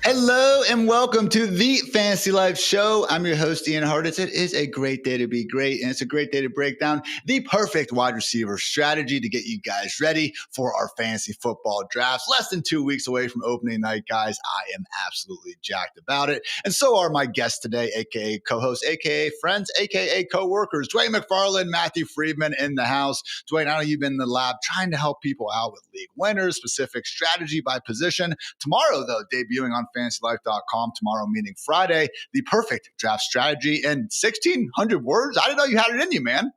Hello and welcome to the Fantasy Life Show. I'm your host, Ian Hartitz. It is a great day to be great, and it's a great day to break down the perfect wide receiver strategy to get you guys ready for our fantasy football drafts. Less than 2 weeks away from opening night, guys. I am absolutely jacked about it. And so are my guests today, aka co-hosts, aka friends, aka co-workers. Dwain McFarland, Matthew Freedman in the house. Dwain, I know you've been in the lab trying to help people out with league winners, specific strategy by position. Tomorrow, though, debuting on FantasyLife.com tomorrow, meaning Friday, the perfect draft strategy in 1,600 words. I didn't know you had it in you, man.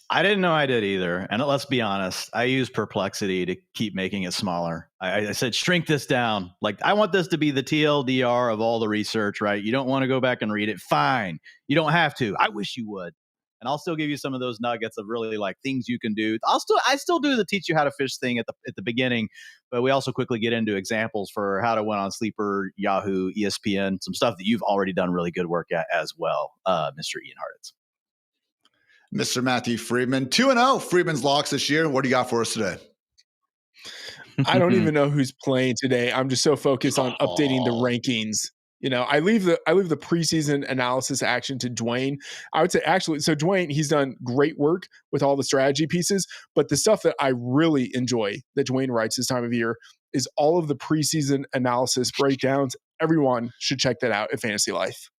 I didn't know I did either. And let's be honest, I use Perplexity to keep making it smaller. I said, shrink this down. Like, I want this to be the TLDR of all the research, right? You don't want to go back and read it. Fine. You don't have to. I wish you would. And I'll still give you some of those nuggets of really like things you can do. I still do the teach you how to fish thing at the beginning, but we also quickly get into examples for how to win on Sleeper, Yahoo, ESPN, some stuff that you've already done really good work at as well, Mr. Ian Hartitz. Mr. Matthew Freedman, 2-0 Freedman's locks this year. What do you got for us today? I don't even know who's playing today. I'm just so focused on updating the rankings. You know, I leave the preseason analysis action to Dwain. I would say actually, so Dwain, he's done great work with all the strategy pieces, but the stuff that I really enjoy that Dwain writes this time of year is all of the preseason analysis breakdowns. Everyone should check that out at Fantasy Life.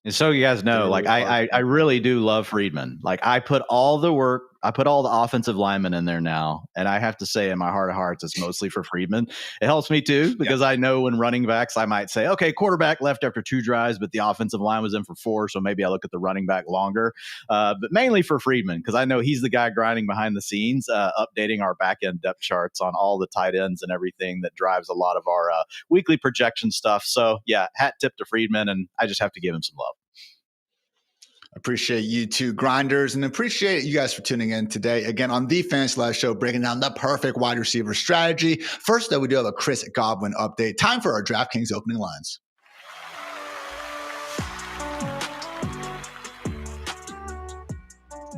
And so you guys know, like I really do love Freedman. Like I put all the work, I put all the offensive linemen in there now. And I have to say in my heart of hearts, it's mostly for Freedman. It helps me too, because I know when running backs, I might say, okay, quarterback left after 2 drives, but the offensive line was in for 4. So maybe I look at the running back longer, but mainly for Freedman, because I know he's the guy grinding behind the scenes, updating our back end depth charts on all the tight ends and everything that drives a lot of our weekly projection stuff. So yeah, hat tip to Freedman, and I just have to give him some love. Appreciate you two grinders, and appreciate you guys for tuning in today again on the Fantasy Life Show, breaking down the perfect wide receiver strategy. First, though, we do have a Chris Godwin update. Time for our DraftKings opening lines.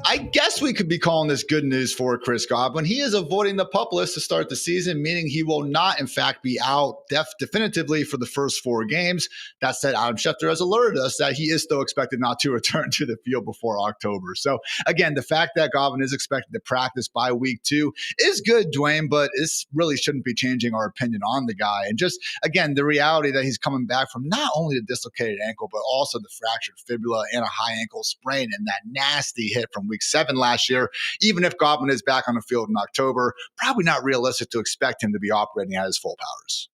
I guess we could be calling this good news for Chris Godwin. He is avoiding the PUP list to start the season, meaning he will not, in fact, be out definitively for the first 4 games. That said, Adam Schefter has alerted us that he is still expected not to return to the field before October. So, again, the fact that Godwin is expected to practice by week 2 is good, Dwain, but this really shouldn't be changing our opinion on the guy. And just, again, the reality that he's coming back from not only the dislocated ankle, but also the fractured fibula and a high ankle sprain and that nasty hit from week 7 last year. Even if Godwin is back on the field in October, probably not realistic to expect him to be operating at his full powers.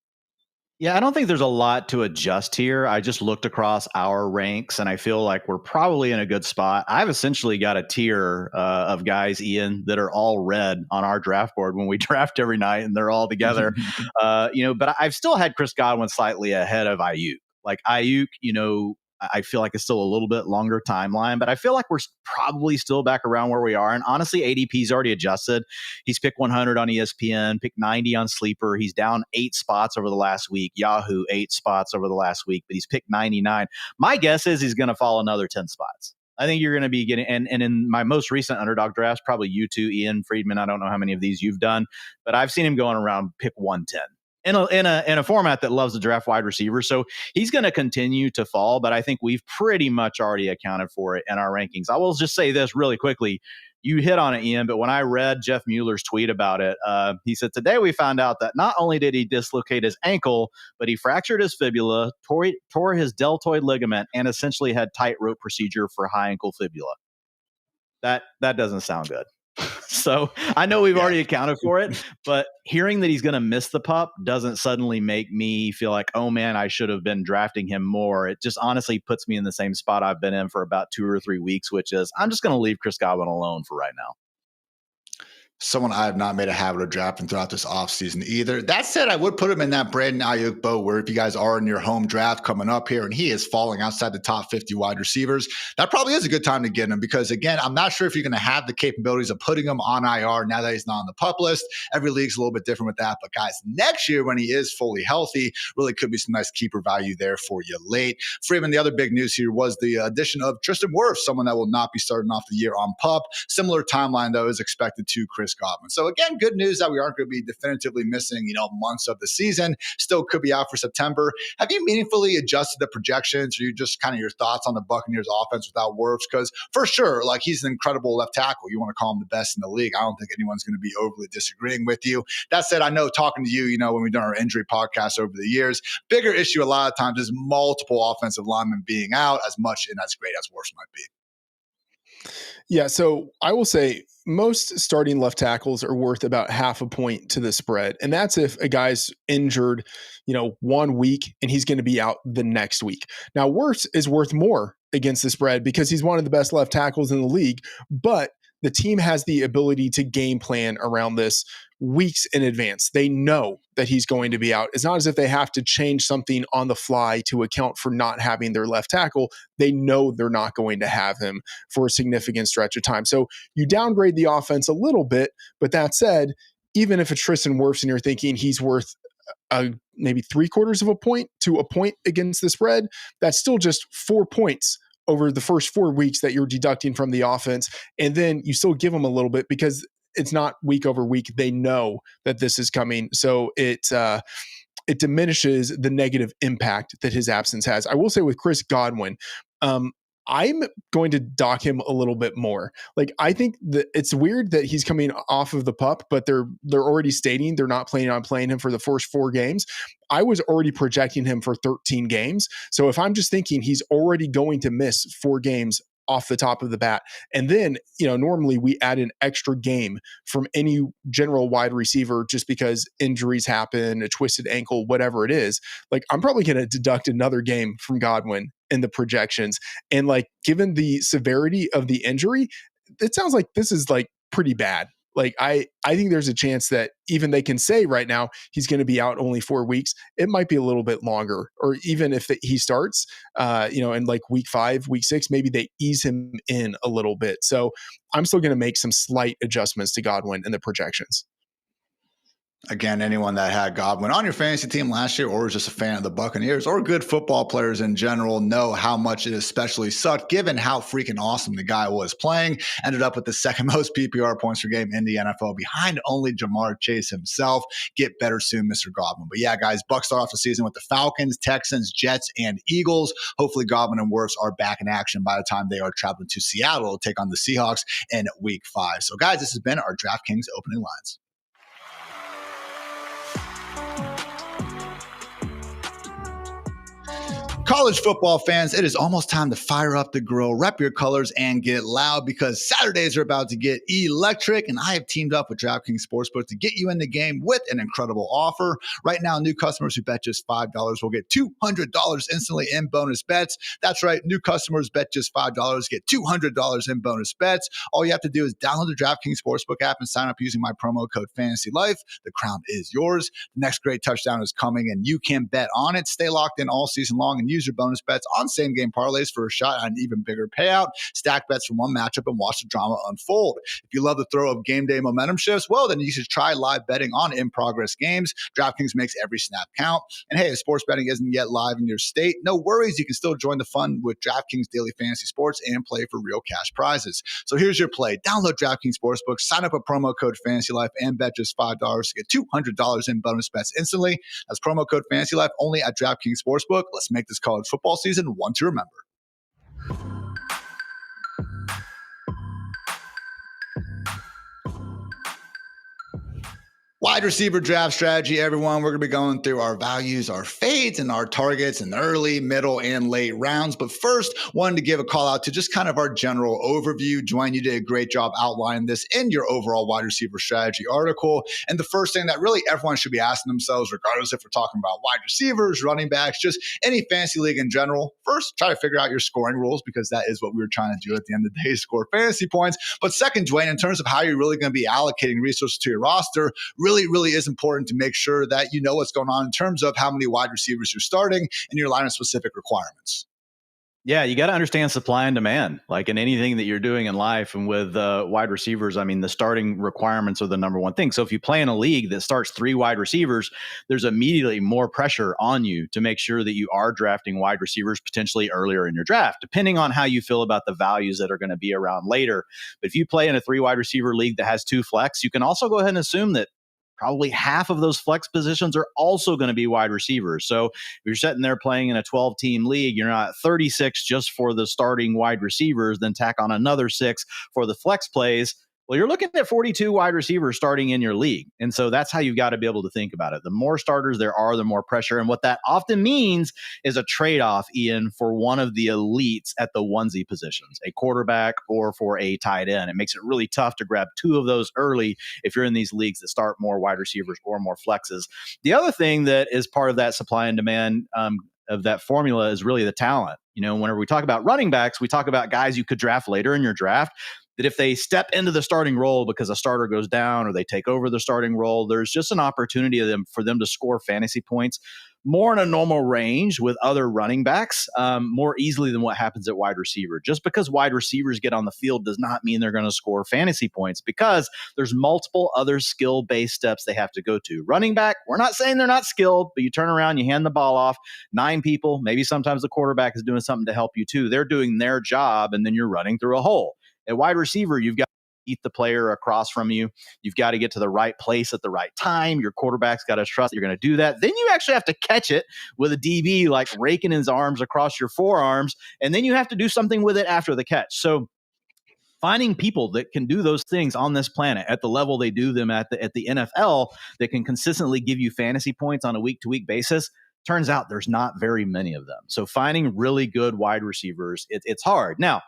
Yeah, I don't think there's a lot to adjust here. I just looked across our ranks, and I feel like we're probably in a good spot. I've essentially got a tier of guys, Ian, that are all red on our draft board when we draft every night, and they're all together. But I've still had Chris Godwin slightly ahead of Ayuk. Like Ayuk, I feel like it's still a little bit longer timeline, but I feel like we're probably still back around where we are. And honestly, ADP's already adjusted. He's picked 100 on ESPN, picked 90 on Sleeper. He's down 8 spots over the last week. Yahoo, 8 spots over the last week, but he's picked 99. My guess is he's going to fall another 10 spots. I think you're going to be getting, and in my most recent underdog drafts, probably you two, Ian, Freedman, I don't know how many of these you've done, but I've seen him going around pick 110. In a format that loves to draft wide receivers. So he's going to continue to fall, but I think we've pretty much already accounted for it in our rankings. I will just say this really quickly. You hit on it, Ian, but when I read Jeff Mueller's tweet about it, he said, today we found out that not only did he dislocate his ankle, but he fractured his fibula, tore his deltoid ligament, and essentially had tightrope procedure for high ankle fibula. That doesn't sound good. So I know we've already accounted for it, but hearing that he's going to miss the pup doesn't suddenly make me feel like, oh man, I should have been drafting him more. It just honestly puts me in the same spot I've been in for about 2 or 3 weeks, which is I'm just going to leave Chris Godwin alone for right now. Someone I have not made a habit of drafting throughout this offseason either. That said, I would put him in that Brandon Ayuk boat where if you guys are in your home draft coming up here and he is falling outside the top 50 wide receivers, that probably is a good time to get him because, again, I'm not sure if you're going to have the capabilities of putting him on IR now that he's not on the PUP list. Every league's a little bit different with that. But, guys, next year when he is fully healthy, really could be some nice keeper value there for you late. Freeman, the other big news here was the addition of Tristan Wirfs, someone that will not be starting off the year on PUP. Similar timeline, though, is expected to Chris Godwin. So again, good news that we aren't going to be definitively missing, months of the season. Still could be out for September. Have you meaningfully adjusted the projections or you just kind of your thoughts on the Buccaneers offense without Wirfs? Because for sure, like he's an incredible left tackle. You want to call him the best in the league. I don't think anyone's going to be overly disagreeing with you. That said, I know talking to you, when we've done our injury podcast over the years, bigger issue a lot of times is multiple offensive linemen being out as much and as great as Wirfs might be. Yeah, so I will say most starting left tackles are worth about half a point to the spread. And that's if a guy's injured, 1 week and he's going to be out the next week. Now, Wirfs is worth more against the spread because he's one of the best left tackles in the league, but the team has the ability to game plan around this weeks in advance. They know that he's going to be out. It's not as if they have to change something on the fly to account for not having their left tackle. They know they're not going to have him for a significant stretch of time. So you downgrade the offense a little bit, but that said, even if it's Tristan Wirfs and you're thinking he's worth maybe 3/4 of a point to a point against the spread, that's still just 4 points over the first 4 weeks that you're deducting from the offense. And then you still give them a little bit because it's not week over week. They know that this is coming. So it diminishes the negative impact that his absence has. I will say with Chris Godwin, I'm going to dock him a little bit more. Like, I think that it's weird that he's coming off of the PUP, but they're already stating they're not planning on playing him for the first 4 games. I was already projecting him for 13 games. So if I'm just thinking he's already going to miss 4 games off the top of the bat. And then, normally we add an extra game from any general wide receiver just because injuries happen, a twisted ankle, whatever it is. Like, I'm probably going to deduct another game from Godwin in the projections. And given the severity of the injury, it sounds like this is pretty bad. I think there's a chance that even they can say right now he's going to be out only 4 weeks. It might be a little bit longer, or even if he starts, in week 5, week 6, maybe they ease him in a little bit. So I'm still going to make some slight adjustments to Godwin in the projections. Again, anyone that had Godwin on your fantasy team last year or is just a fan of the Buccaneers or good football players in general know how much it especially sucked given how freaking awesome the guy was playing. Ended up with the second most PPR points per game in the NFL behind only Jamar Chase himself. Get better soon, Mr. Godwin. But yeah, guys, Bucs start off the season with the Falcons, Texans, Jets, and Eagles. Hopefully Godwin and Wirfs are back in action by the time they are traveling to Seattle to take on the Seahawks in week 5. So guys, this has been our DraftKings opening lines. College football fans, it is almost time to fire up the grill, rep your colors, and get loud because Saturdays are about to get electric, and I have teamed up with DraftKings Sportsbook to get you in the game with an incredible offer. Right now, new customers who bet just $5 will get $200 instantly in bonus bets. That's right, new customers bet just $5, get $200 in bonus bets. All you have to do is download the DraftKings Sportsbook app and sign up using my promo code FANTASYLIFE. The crown is yours. The next great touchdown is coming, and you can bet on it. Stay locked in all season long and use your bonus bets on same-game parlays for a shot at an even bigger payout. Stack bets from one matchup and watch the drama unfold. If you love the throw of game day momentum shifts, well, then you should try live betting on in-progress games. DraftKings makes every snap count. And hey, if sports betting isn't yet live in your state, no worries. You can still join the fun with DraftKings Daily Fantasy Sports and play for real cash prizes. So here's your play. Download DraftKings Sportsbook, sign up with promo code FANTASYLIFE, and bet just $5 to get $200 in bonus bets instantly. That's promo code FANTASYLIFE only at DraftKings Sportsbook. Let's make this college football season one to remember. Wide receiver draft strategy, everyone. We're going to be going through our values, our fades, and our targets in the early, middle, and late rounds. But first, wanted to give a call out to just kind of our general overview. Dwain, you did a great job outlining this in your overall wide receiver strategy article. And the first thing that really everyone should be asking themselves, regardless if we're talking about wide receivers, running backs, just any fantasy league in general, first, try to figure out your scoring rules because that is what we were trying to do at the end of the day, score fantasy points. But second, Dwain, in terms of how you're really going to be allocating resources to your roster, really is important to make sure that you know what's going on in terms of how many wide receivers you're starting and your line of specific requirements. Yeah, you got to understand supply and demand, like in anything that you're doing in life. And with wide receivers, I mean, the starting requirements are the number one thing. So if you play in a league that starts 3 wide receivers, there's immediately more pressure on you to make sure that you are drafting wide receivers potentially earlier in your draft, depending on how you feel about the values that are going to be around later. But if you play in a 3 wide receiver league that has 2 flex, you can also go ahead and assume that probably half of those flex positions are also going to be wide receivers. So if you're sitting there playing in a 12-team league, you're not 36 just for the starting wide receivers, then tack on another 6 for the flex plays. Well, you're looking at 42 wide receivers starting in your league. And so that's how you've got to be able to think about it. The more starters there are, the more pressure. And what that often means is a trade-off, Ian, for one of the elites at the onesie positions, a quarterback or for a tight end. It makes it really tough to grab 2 of those early if you're in these leagues that start more wide receivers or more flexes. The other thing that is part of that supply and demand of that formula is really the talent. You know, whenever we talk about running backs, we talk about guys you could draft later in your draft, that if they step into the starting role because a starter goes down or they take over the starting role, there's just an opportunity for them to score fantasy points more in a normal range with other running backs more easily than what happens at wide receiver. Just because wide receivers get on the field does not mean they're going to score fantasy points because there's multiple other skill-based steps they have to go to. Running back, we're not saying they're not skilled, but you turn around, you hand the ball off, 9 people, maybe sometimes the quarterback is doing something to help you too. They're doing their job, and then you're running through a hole. At wide receiver, you've got to beat the player across from you. You've got to get to the right place at the right time. Your quarterback's got to trust that you're going to do that. Then you actually have to catch it with a DB, like raking his arms across your forearms. And then you have to do something with it after the catch. So finding people that can do those things on this planet at the level they do them at the NFL that can consistently give you fantasy points on a week-to-week basis, turns out there's not very many of them. So finding really good wide receivers, it's hard. Now,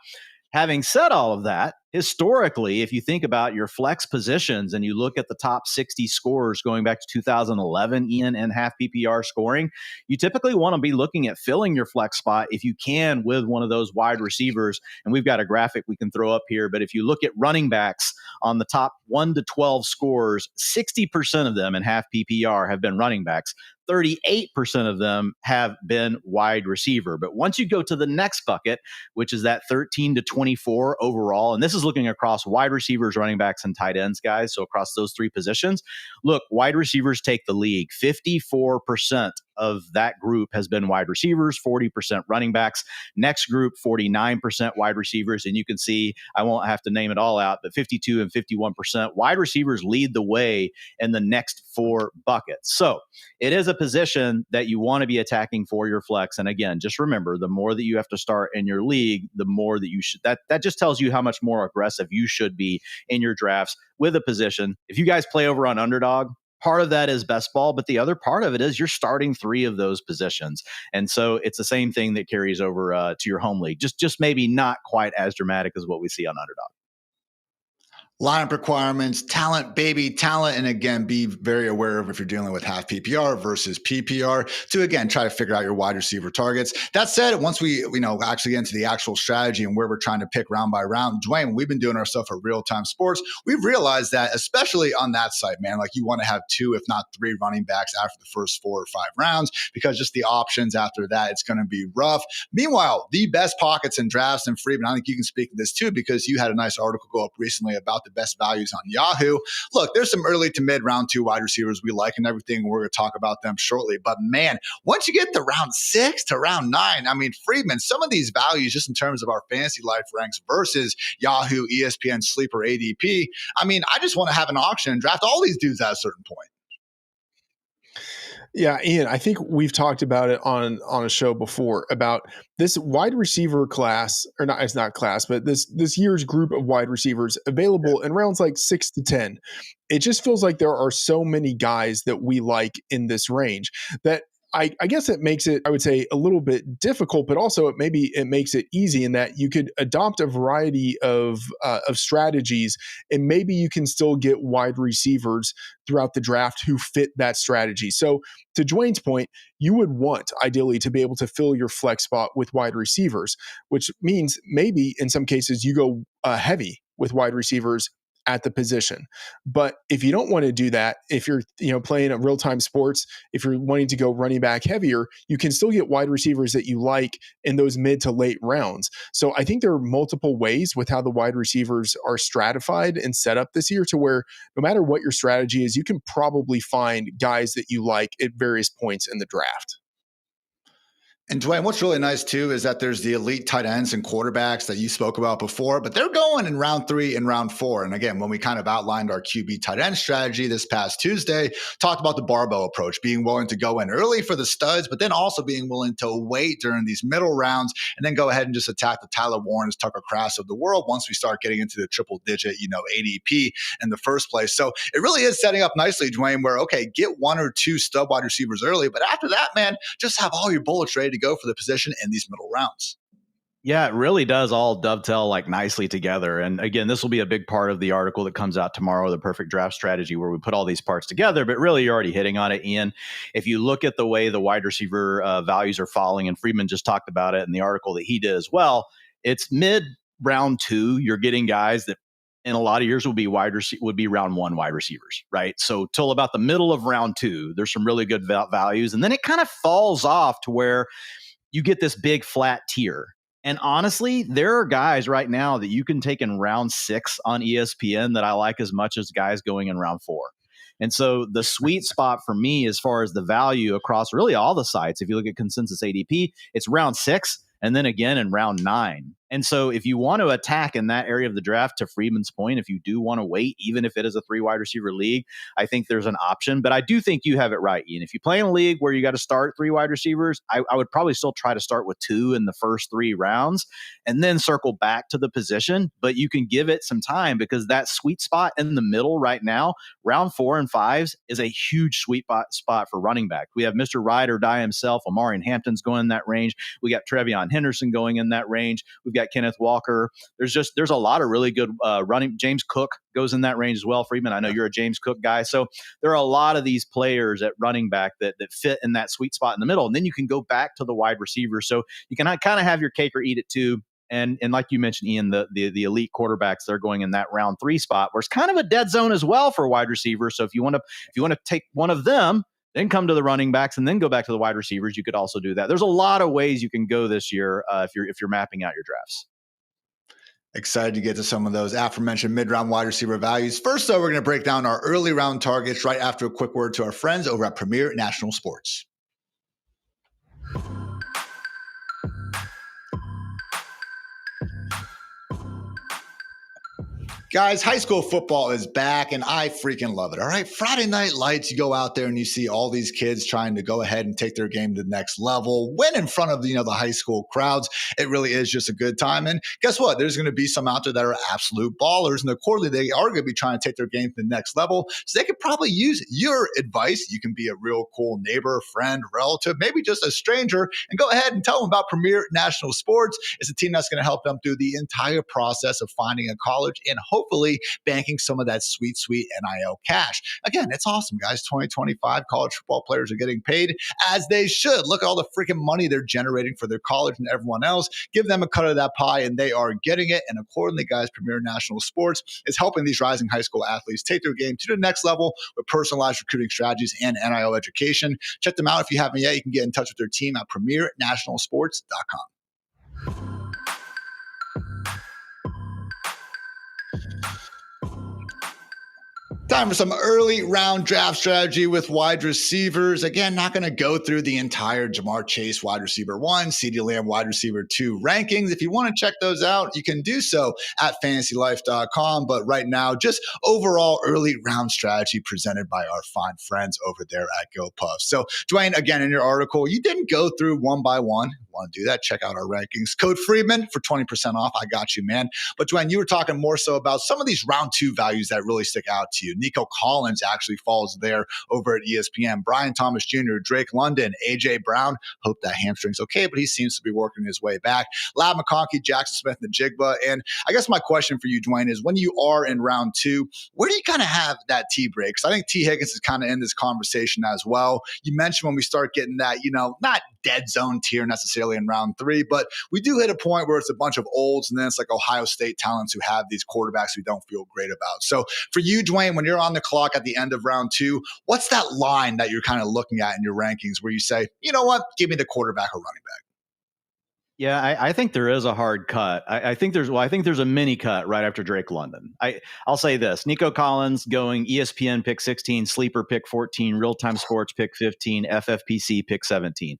having said all of that, historically, if you think about your flex positions and you look at the top 60 scorers going back to 2011, Ian, and half PPR scoring, you typically want to be looking at filling your flex spot if you can with one of those wide receivers. And we've got a graphic we can throw up here. But if you look at running backs on the top 1 to 12 scorers, 60% of them in half PPR have been running backs. 38% of them have been wide receiver. But once you go to the next bucket, which is that 13 to 24 overall, and this is looking across wide receivers, running backs, and tight ends, guys, so across those 3 positions, look, wide receivers take the league. 54% of that group has been wide receivers, 40% running backs. Next group, 49% wide receivers. And you can see, I won't have to name it all out, but 52 and 51% wide receivers lead the way in the next 4 buckets. So it is a position that you want to be attacking for your flex. And again, just remember, the more that you have to start in your league, the more that you should, that just tells you how much more aggressive you should be in your drafts with a position. If you guys play over on Underdog, part of that is best ball, but the other part of it is you're starting 3 of those positions. And so it's the same thing that carries over to your home league. Just maybe not quite as dramatic as what we see on Underdog. Lineup requirements, talent, baby, talent. And again, be very aware of if you're dealing with half PPR versus PPR to, again, try to figure out your wide receiver targets. That said, once we actually get into the actual strategy and where we're trying to pick round by round, Dwain, we've been doing our stuff for real-time sports. We've realized that, especially on that site, man, like you want to have 2, if not 3 running backs after the first 4 or 5 rounds, because just the options after that, it's going to be rough. Meanwhile, the best pockets in drafts, and Freedman, I think you can speak to this too, because you had a nice article go up recently about the best values on Yahoo. Look, there's some early to mid round 2 wide receivers we like and everything. We're going to talk about them shortly. But man, once you get to round 6 to round 9, I mean, Freedman, some of these values just in terms of our fantasy life ranks versus Yahoo, ESPN, Sleeper, ADP. I mean, I just want to have an auction and draft all these dudes at a certain point. Yeah, Ian, I think we've talked about it on a show before about this wide receiver class, or not, it's not class, but this year's group of wide receivers available in rounds like 6 to 10. It just feels like there are so many guys that we like in this range that I guess it makes it, I would say, a little bit difficult, but also it makes it easy in that you could adopt a variety of strategies, and maybe you can still get wide receivers throughout the draft who fit that strategy. So to Dwain's point, you would want ideally to be able to fill your flex spot with wide receivers, which means maybe in some cases you go heavy with wide receivers at the position. But if you don't want to do that, if you're playing a real-time sports, if you're wanting to go running back heavier, you can still get wide receivers that you like in those mid to late rounds. So I think there are multiple ways with how the wide receivers are stratified and set up this year to where no matter what your strategy is, you can probably find guys that you like at various points in the draft. And Dwain, what's really nice too is that there's the elite tight ends and quarterbacks that you spoke about before, but they're going in round 3 and round 4. And again, when we kind of outlined our QB tight end strategy this past Tuesday, talked about the barbell approach, being willing to go in early for the studs, but then also being willing to wait during these middle rounds and then go ahead and just attack the Tyler Warrens, Tucker Kraft of the world once we start getting into the triple digit, ADP in the first place. So it really is setting up nicely, Dwain, where, okay, get 1 or 2 stud wide receivers early, but after that, man, just have all your bullets ready to go for the position in these middle rounds. Yeah, it really does all dovetail like nicely together. And again, this will be a big part of the article that comes out tomorrow, the perfect draft strategy, where we put all these parts together. But really, you're already hitting on it, Ian. If you look at the way the wide receiver values are falling, and Freedman just talked about it in the article that he did as well, it's mid round 2. You're getting guys that in a lot of years would be round 1 wide receivers, right? So till about the middle of round 2, there's some really good values. And then it kind of falls off to where you get this big flat tier. And honestly, there are guys right now that you can take in round 6 on ESPN that I like as much as guys going in round 4. And so the sweet spot for me, as far as the value across really all the sites, if you look at consensus ADP, it's round 6 and then again in round 9. And so if you want to attack in that area of the draft, to Freedman's point, if you do want to wait, even if it is a 3 wide receiver league, I think there's an option. But I do think you have it right, Ian. If you play in a league where you got to start 3 wide receivers, I would probably still try to start with 2 in the first 3 rounds and then circle back to the position. But you can give it some time, because that sweet spot in the middle right now, round 4 and 5s, is a huge sweet spot for running back. We have Mr. Ride or Die himself. Omari Hampton's going in that range. We got Trevion Henderson going in that range. We've got Kenneth Walker. There's a lot of really good running. James Cook goes in that range as well. Freedman, I know you're a James Cook guy. So there are a lot of these players at running back that fit in that sweet spot in the middle. And then you can go back to the wide receiver. So you can kind of have your cake or eat it too. And like you mentioned, Ian, the elite quarterbacks, they're going in that round 3 spot, where it's kind of a dead zone as well for wide receivers. So if you want to take one of them, then come to the running backs and then go back to the wide receivers, you could also do that. There's a lot of ways you can go this year if you're mapping out your drafts. Excited to get to some of those aforementioned mid-round wide receiver values. First, though, we're going to break down our early round targets right after a quick word to our friends over at Premier National Sports. Guys, high school football is back, and I freaking love it. All right, Friday Night Lights, you go out there and you see all these kids trying to go ahead and take their game to the next level, win in front of the high school crowds. It really is just a good time. And guess what? There's going to be some out there that are absolute ballers, and accordingly, they are going to be trying to take their game to the next level. So they could probably use your advice. You can be a real cool neighbor, friend, relative, maybe just a stranger, and go ahead and tell them about Premier National Sports. It's a team that's going to help them through the entire process of finding a college and hopefully banking some of that sweet NIL cash. Again, it's awesome, guys. 2025 college football players are getting paid as they should. Look at all the freaking money they're generating for their college and everyone else. Give them a cut of that pie, and they are getting it. And accordingly, guys, Premier National Sports is helping these rising high school athletes take their game to the next level with personalized recruiting strategies and NIL education. Check them out if you haven't yet. You can get in touch with their team at premiernationalsports.com. Time for some early round draft strategy with wide receivers. Again, not going to go through the entire Jamar Chase wide receiver 1, CeeDee Lamb wide receiver 2 rankings. If you want to check those out, you can do so at fantasylife.com. But right now, just overall early round strategy presented by our fine friends over there at GoPuff. So, Dwain, again, in your article, you didn't go through one by one. Want to do that? Check out our rankings. Code Freedman for 20% off. I got you, man. But Dwain, you were talking more so about some of these round 2 values that really stick out to you. Nico Collins actually falls there over at ESPN. Brian Thomas Jr., Drake London, A.J. Brown. Hope that hamstring's okay, but he seems to be working his way back. Lab McConkey, Jackson Smith, and Jigba. And I guess my question for you, Dwain, is when you are in round 2, where do you kind of have that T break? Because I think T. Higgins is kind of in this conversation as well. You mentioned when we start getting that, not dead zone tier necessarily in round 3, but we do hit a point where it's a bunch of olds, and then it's like Ohio State talents who have these quarterbacks we don't feel great about. So for you, Dwain, when you're on the clock at the end of round 2, what's that line that you're kind of looking at in your rankings where you say, you know what, give me the quarterback or running back? Yeah, I think there is a hard cut. I think there's a mini cut right after Drake London. I'll say this: Nico Collins going ESPN pick 16, Sleeper pick 14, Real Time Sports pick 15, FFPC pick 17.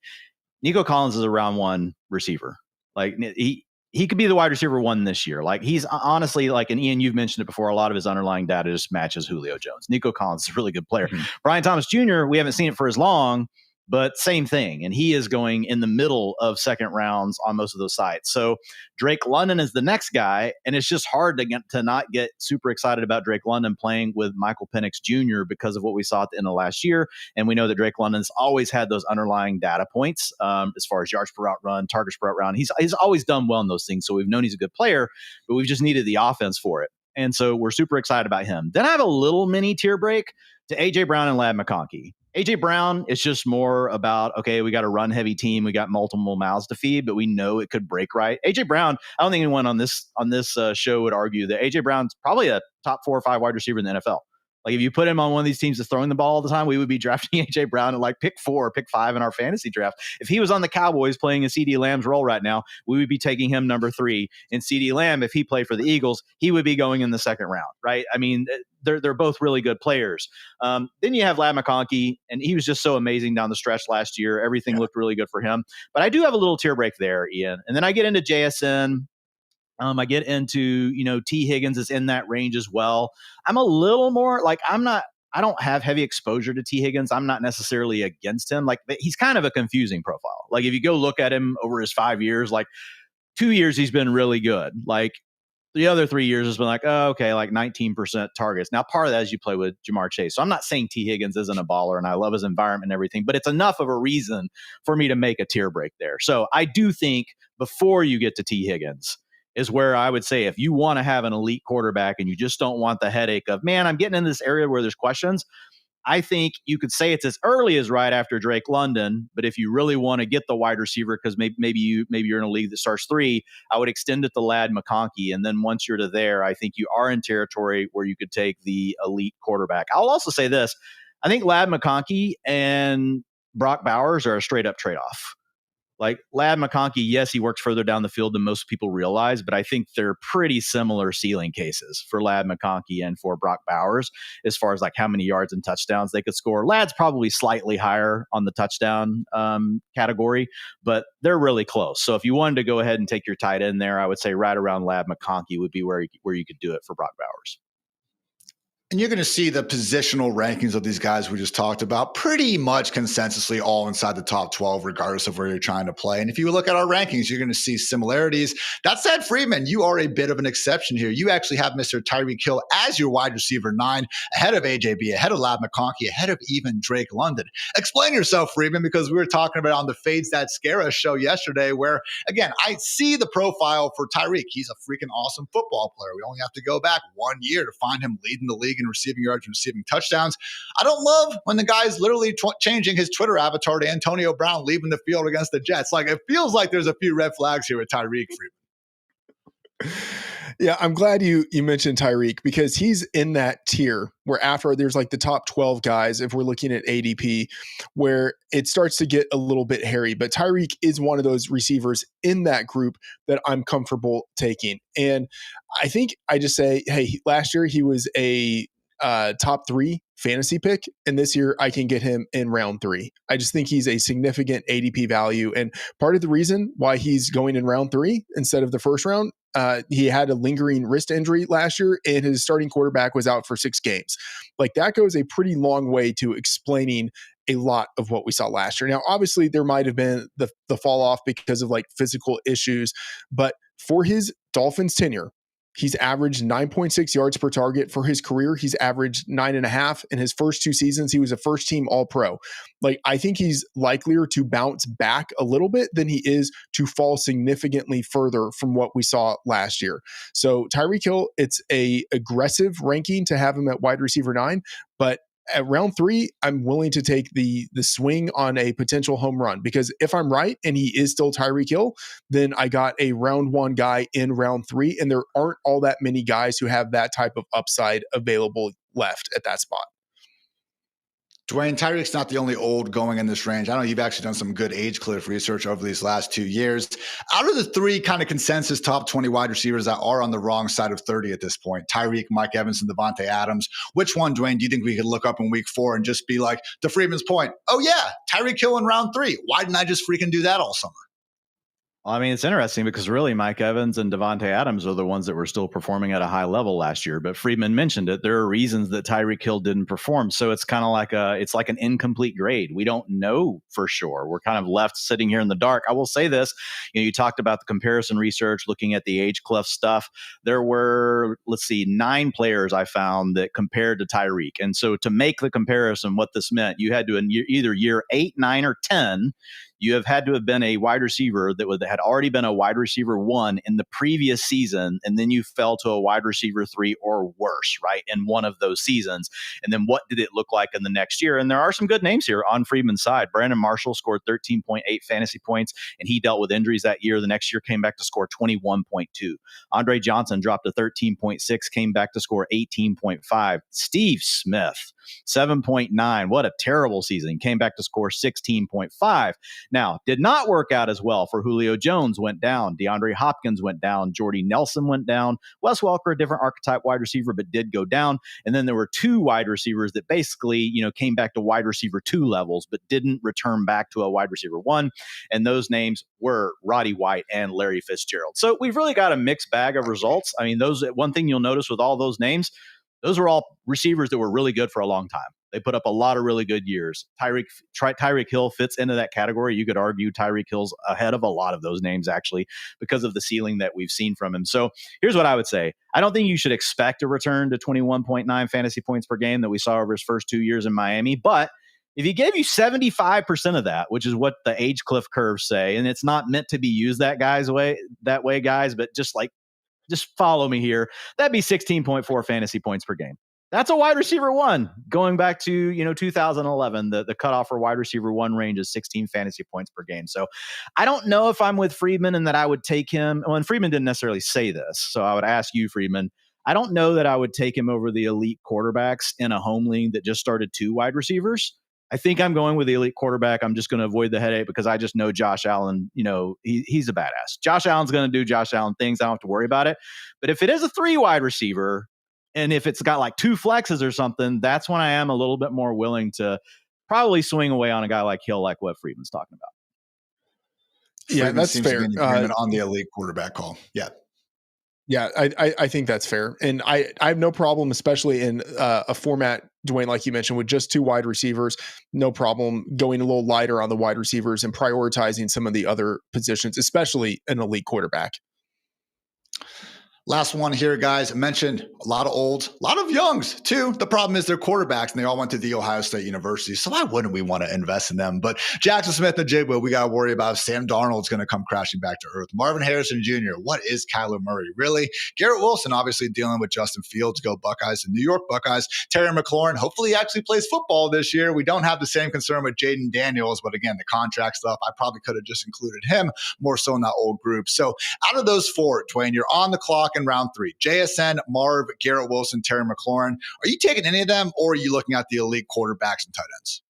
Nico Collins is a round 1 receiver. Like he could be the wide receiver 1 this year. Like he's honestly, like, and Ian, you've mentioned it before, a lot of his underlying data just matches Julio Jones. Nico Collins is a really good player. Mm-hmm. Brian Thomas Jr., we haven't seen it for as long, but same thing. And he is going in the middle of second rounds on most of those sites. So Drake London is the next guy. And it's just hard to not get super excited about Drake London playing with Michael Penix Jr. because of what we saw at the end of last year. And we know that Drake London's always had those underlying data points as far as yards per route run, targets per route run. He's always done well in those things. So we've known he's a good player, but we've just needed the offense for it. And so we're super excited about him. Then I have a little mini tier break to A.J. Brown and Lad McConkey. A.J. Brown is just more about, okay, we got a run-heavy team. We got multiple mouths to feed, but we know it could break right. A.J. Brown, I don't think anyone on this show would argue that A.J. Brown's probably a top 4 or 5 wide receiver in the NFL. Like if you put him on one of these teams that's throwing the ball all the time, we would be drafting A.J. Brown at like pick 4 or pick 5 in our fantasy draft. If he was on the Cowboys playing in CeeDee Lamb's role right now, we would be taking him number 3. And CeeDee Lamb, if he played for the Eagles, he would be going in the second round, right? I mean, they're both really good players. Then you have Lad McConkey, and he was just so amazing down the stretch last year. Everything looked really good for him. But I do have a little tear break there, Ian. And then I get into JSN. I get into, T. Higgins is in that range as well. I'm a little more like I don't have heavy exposure to T. Higgins. I'm not necessarily against him. Like he's kind of a confusing profile. Like if you go look at him over his 5 years, like 2 years, he's been really good. Like the other 3 years has been like, oh, okay, like 19% targets. Now, part of that is you play with Jamar Chase. So I'm not saying T. Higgins isn't a baller and I love his environment and everything, but it's enough of a reason for me to make a tier break there. So I do think before you get to T. Higgins is where I would say if you want to have an elite quarterback and you just don't want the headache of, man, I'm getting in this area where there's questions, I think you could say it's as early as right after Drake London, but if you really want to get the wide receiver, because maybe you're in a league that starts 3, I would extend it to Lad McConkey. And then once you're to there, I think you are in territory where you could take the elite quarterback. I'll also say this. I think Lad McConkey and Brock Bowers are a straight up trade-off. Like Ladd McConkey, yes, he works further down the field than most people realize, but I think they're pretty similar ceiling cases for Ladd McConkey and for Brock Bowers as far as like how many yards and touchdowns they could score. Ladd's probably slightly higher on the touchdown category, but they're really close. So if you wanted to go ahead and take your tight end there, I would say right around Ladd McConkey would be where you could do it for Brock Bowers. And you're going to see the positional rankings of these guys we just talked about pretty much consensusly all inside the top 12, regardless of where you're trying to play. And if you look at our rankings, you're going to see similarities. That said, Freedman, you are a bit of an exception here. You actually have Mr. Tyreek Hill as your wide receiver 9, ahead of AJB, ahead of Ladd McConkey, ahead of even Drake London. Explain yourself, Freedman, because we were talking about on the Fades That Scare Us show yesterday, where, again, I see the profile for Tyreek. He's a freaking awesome football player. We only have to go back 1 year to find him leading the league in receiving yards and receiving touchdowns. I don't love when the guy's literally changing his Twitter avatar to Antonio Brown leaving the field against the Jets. Like, it feels like there's a few red flags here with Tyreek. Yeah, I'm glad you mentioned Tyreek, because he's in that tier where after there's like the top 12 guys, if we're looking at ADP, where it starts to get a little bit hairy. But Tyreek is one of those receivers in that group that I'm comfortable taking. And I think I just say, hey, last year he was a top 3 fantasy pick, and this year I can get him in round 3. I just think he's a significant ADP value, and part of the reason why he's going in round 3 instead of the first round, he had a lingering wrist injury last year, and his starting quarterback was out for 6 games. Like, that goes a pretty long way to explaining a lot of what we saw last year. Now, obviously, there might have been the fall off because of like physical issues, but for his Dolphins tenure, he's averaged 9.6 yards per target. For his career, he's averaged 9.5. In his first 2 seasons, he was a first-team All-Pro. Like, I think he's likelier to bounce back a little bit than he is to fall significantly further from what we saw last year. So Tyreek Hill, it's a aggressive ranking to have him at wide receiver 9, but at round 3, I'm willing to take the swing on a potential home run, because if I'm right and he is still Tyreek Hill, then I got a round 1 guy in round 3, and there aren't all that many guys who have that type of upside available left at that spot. Dwain, Tyreek's not the only old going in this range. I know you've actually done some good age cliff research over these last 2 years. Out of the 3 kind of consensus top 20 wide receivers that are on the wrong side of 30 at this point, Tyreek, Mike Evans, and Davante Adams, which one, Dwain, do you think we could look up in week 4 and just be like, to Freedman's point, oh yeah, Tyreek Hill in round 3. Why didn't I just freaking do that all summer? Well, I mean, it's interesting because really Mike Evans and Davante Adams are the ones that were still performing at a high level last year. But Freedman mentioned it. There are reasons that Tyreek Hill didn't perform. So it's kind of like it's like an incomplete grade. We don't know for sure. We're kind of left sitting here in the dark. I will say this, you talked about the comparison research, looking at the age cliff stuff. There were, 9 players I found that compared to Tyreek. And so to make the comparison, what this meant, you had to either year 8, 9, or 10, you have had to have been a wide receiver that had already been a wide receiver 1 in the previous season, and then you fell to a wide receiver 3 or worse, right, in one of those seasons. And then what did it look like in the next year? And there are some good names here on Freedman's side. Brandon Marshall scored 13.8 fantasy points, and he dealt with injuries that year. The next year came back to score 21.2. Andre Johnson dropped to 13.6, came back to score 18.5. Steve Smith, 7.9. What a terrible season. Came back to score 16.5. Now, did not work out as well for Julio Jones, went down. DeAndre Hopkins went down. Jordy Nelson went down. Wes Welker, a different archetype wide receiver, but did go down. And then there were 2 wide receivers that basically, came back to wide receiver 2 levels, but didn't return back to a wide receiver 1. And those names were Roddy White and Larry Fitzgerald. So we've really got a mixed bag of results. I mean, one thing you'll notice with all those names, those were all receivers that were really good for a long time. They put up a lot of really good years. Tyreek Hill fits into that category. You could argue Tyreek Hill's ahead of a lot of those names, actually, because of the ceiling that we've seen from him. So here's what I would say. I don't think you should expect a return to 21.9 fantasy points per game that we saw over his first 2 years in Miami. But if he gave you 75% of that, which is what the age cliff curves say, and it's not meant to be used that way, guys, but just follow me here. That'd be 16.4 fantasy points per game. That's a wide receiver 1 going back to, 2011. The cutoff for wide receiver 1 range is 16 fantasy points per game. So I don't know if I'm with Freedman and that I would take him. Well, and Freedman didn't necessarily say this. So I would ask you, Freedman, I don't know that I would take him over the elite quarterbacks in a home league that just started 2 wide receivers. I think I'm going with the elite quarterback. I'm just going to avoid the headache because I just know Josh Allen, he's a badass. Josh Allen's going to do Josh Allen things. I don't have to worry about it. But if it is a 3 wide receiver, and if it's got like 2 flexes or something, that's when I am a little bit more willing to probably swing away on a guy like Hill, like what Freedman's talking about. Yeah, Freedman that's seems fair. To be in agreement on the elite quarterback call. Yeah. Yeah, I think that's fair. And I have no problem, especially in a format, Dwain, like you mentioned, with just 2 wide receivers, no problem going a little lighter on the wide receivers and prioritizing some of the other positions, especially an elite quarterback. Last one here, guys. I mentioned a lot of olds, a lot of youngs too. The problem is they're quarterbacks and they all went to the Ohio State University. So why wouldn't we want to invest in them? But Jackson Smith and Jigba, we got to worry about. Sam Darnold's going to come crashing back to earth. Marvin Harrison Jr., what is Kyler Murray? Really? Garrett Wilson, obviously dealing with Justin Fields, go Buckeyes, and New York Buckeyes. Terry McLaurin, hopefully he actually plays football this year. We don't have the same concern with Jaden Daniels, but again, the contract stuff, I probably could have just included him more so in that old group. So out of those 4, Dwain, you're on the clock in round 3. JSN, Marv, Garrett Wilson, Terry McLaurin. Are you taking any of them, or are you looking at the elite quarterbacks and tight ends?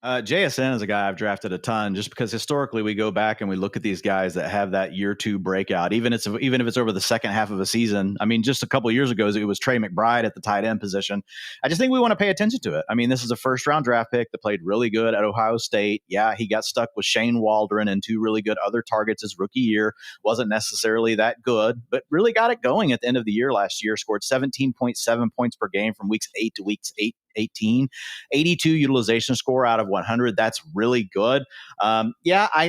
JSN is a guy I've drafted a ton just because historically we go back and we look at these guys that have that year 2 breakout, even if it's over the second half of a season. I mean, just a couple of years ago, it was Trey McBride at the tight end position. I just think we want to pay attention to it. I mean, this is a first-round draft pick that played really good at Ohio State. Yeah, he got stuck with Shane Waldron and 2 really good other targets his rookie year. Wasn't necessarily that good, but really got it going at the end of the year last year. Scored 17.7 points per game from weeks 8 to weeks 18, 82 utilization score out of 100. That's really good. I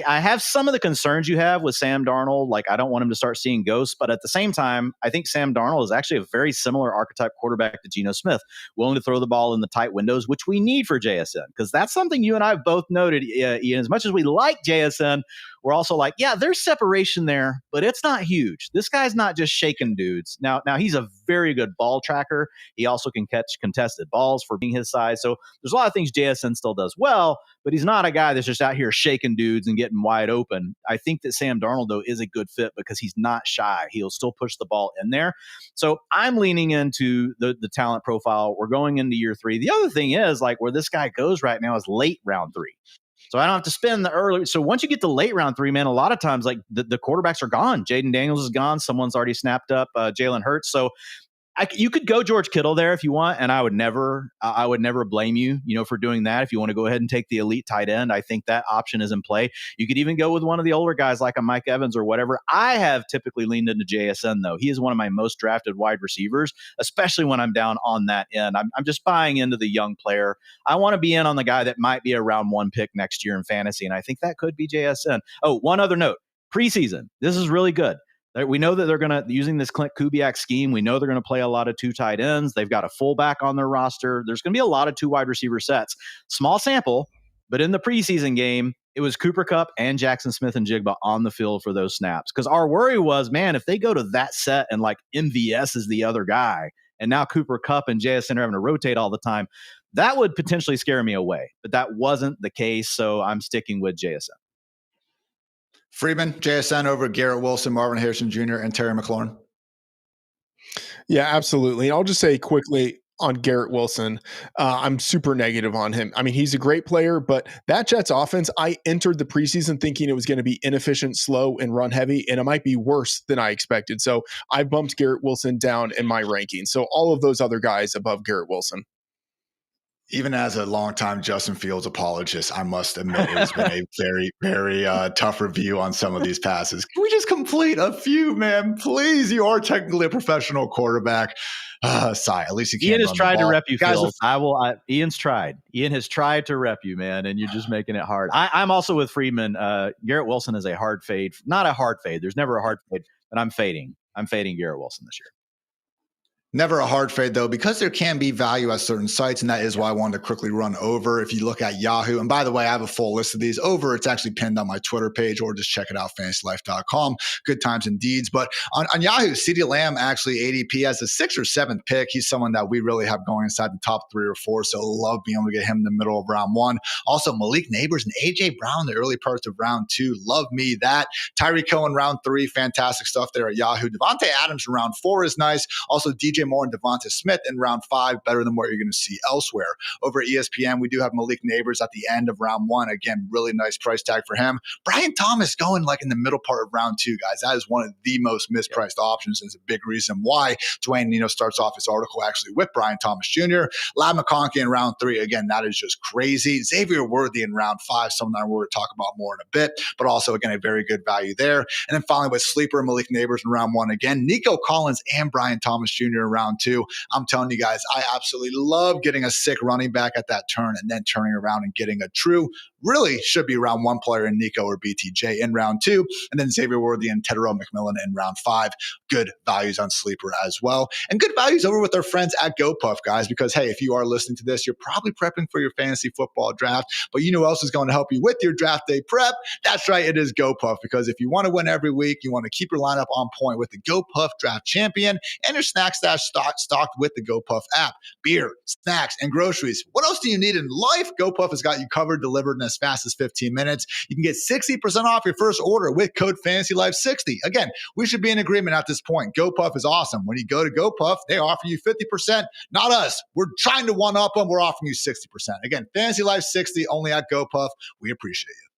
have some of the concerns you have with Sam Darnold. Like, I don't want him to start seeing ghosts, but at the same time, I think Sam Darnold is actually a very similar archetype quarterback to Geno Smith, willing to throw the ball in the tight windows, which we need for JSN, because that's something you and I have both noted, Ian. As much as we like JSN, we're also like, yeah, there's separation there, but it's not huge. This guy's not just shaking dudes. Now he's a very good ball tracker. He also can catch contested balls for being his size. So there's a lot of things JSN still does well, but he's not a guy that's just out here shaking dudes and getting wide open. I think that Sam Darnold, though, is a good fit because he's not shy. He'll still push the ball in there. So I'm leaning into the talent profile. We're going into year 3. The other thing is, like, where this guy goes right now is late round 3. So I don't have to spend the early. So once you get to late round 3, man, a lot of times, like, the quarterbacks are gone. Jaden Daniels is gone. Someone's already snapped up Jalen Hurts. So you could go George Kittle there if you want, and I would never blame you, for doing that. If you want to go ahead and take the elite tight end, I think that option is in play. You could even go with one of the older guys like a Mike Evans or whatever. I have typically leaned into JSN, though. He is one of my most drafted wide receivers, especially when I'm down on that end. I'm just buying into the young player. I want to be in on the guy that might be a round 1 pick next year in fantasy, and I think that could be JSN. Oh, one other note. Preseason. This is really good. We know that they're going to, using this Clint Kubiak scheme, we know they're going to play a lot of 2 tight ends. They've got a fullback on their roster. There's going to be a lot of 2 wide receiver sets. Small sample, but in the preseason game, it was Cooper Kupp and Jackson Smith and Jigba on the field for those snaps. Because our worry was, man, if they go to that set and like MVS is the other guy, and now Cooper Kupp and JSN are having to rotate all the time, that would potentially scare me away. But that wasn't the case, so I'm sticking with JSN. Freedman, JSN over Garrett Wilson, Marvin Harrison Jr., and Terry McLaurin. Yeah, absolutely. I'll just say quickly on Garrett Wilson, I'm super negative on him. I mean, he's a great player, but that Jets offense, I entered the preseason thinking it was going to be inefficient, slow, and run heavy, and it might be worse than I expected. So I bumped Garrett Wilson down in my ranking. So all of those other guys above Garrett Wilson. Even as a longtime Justin Fields apologist, I must admit it has been a very, very tough review on some of these passes. Can we just complete a few, man? Please, you are technically a professional quarterback. Sigh. At least you can. Ian has tried to rep you, Phil. Ian's tried. Ian has tried to rep you, man, and you're just making it hard. I'm also with Freedman. Garrett Wilson is a hard fade. Not a hard fade. There's never a hard fade, but I'm fading. I'm fading Garrett Wilson this year. Never a hard fade, though, because there can be value at certain sites, and that is why I wanted to quickly run over. If you look at Yahoo, and by the way, I have a full list of these over. It's actually pinned on my Twitter page, or just check it out, fantasylife.com. Good times and deeds. But on Yahoo, CeeDee Lamb actually ADP as a 6th or 7th pick. He's someone that we really have going inside the top 3 or 4, so love being able to get him in the middle of round 1. Also, Malik Neighbors and A.J. Brown, the early parts of round 2. Love me that. Tyreek Hill in round 3, fantastic stuff there at Yahoo. Devontae Adams in round 4 is nice. Also, DJ DJ Moore and Devonta Smith in round 5, better than what you're going to see elsewhere. Over at ESPN, we do have Malik Neighbors at the end of round 1. Again, really nice price tag for him. Brian Thomas going like in the middle part of round 2, guys. That is one of the most mispriced options, and it's a big reason why Dwain, starts off his article actually with Brian Thomas Jr. Lab McConkey in round 3. Again, that is just crazy. Xavier Worthy in round 5, someone we're going to talk about more in a bit, but also, again, a very good value there. And then finally with sleeper Malik Neighbors in round 1 again, Nico Collins and Brian Thomas Jr. in round 2. I'm telling you guys, I absolutely love getting a sick running back at that turn and then turning around and getting a true, really should be round 1 player in Nico or BTJ in round 2, and then Xavier Worthy and Tedero McMillan in round 5. Good values on sleeper as well. And good values over with our friends at GoPuff, guys, because hey, if you are listening to this, you're probably prepping for your fantasy football draft, but you know who else is going to help you with your draft day prep? That's right, it is GoPuff, because if you want to win every week, you want to keep your lineup on point with the GoPuff Draft Champion and your snack stash stocked with the GoPuff app. Beer, snacks, and groceries. What else do you need in life? GoPuff has got you covered, delivered in as fast as 15 minutes. You can get 60% off your first order with code FANTASYLIFE60. Again, we should be in agreement at this point. GoPuff is awesome. When you go to GoPuff, they offer you 50%. Not us. We're trying to one-up them. We're offering you 60%. Again, Fantasy Life 60 only at GoPuff. We appreciate you.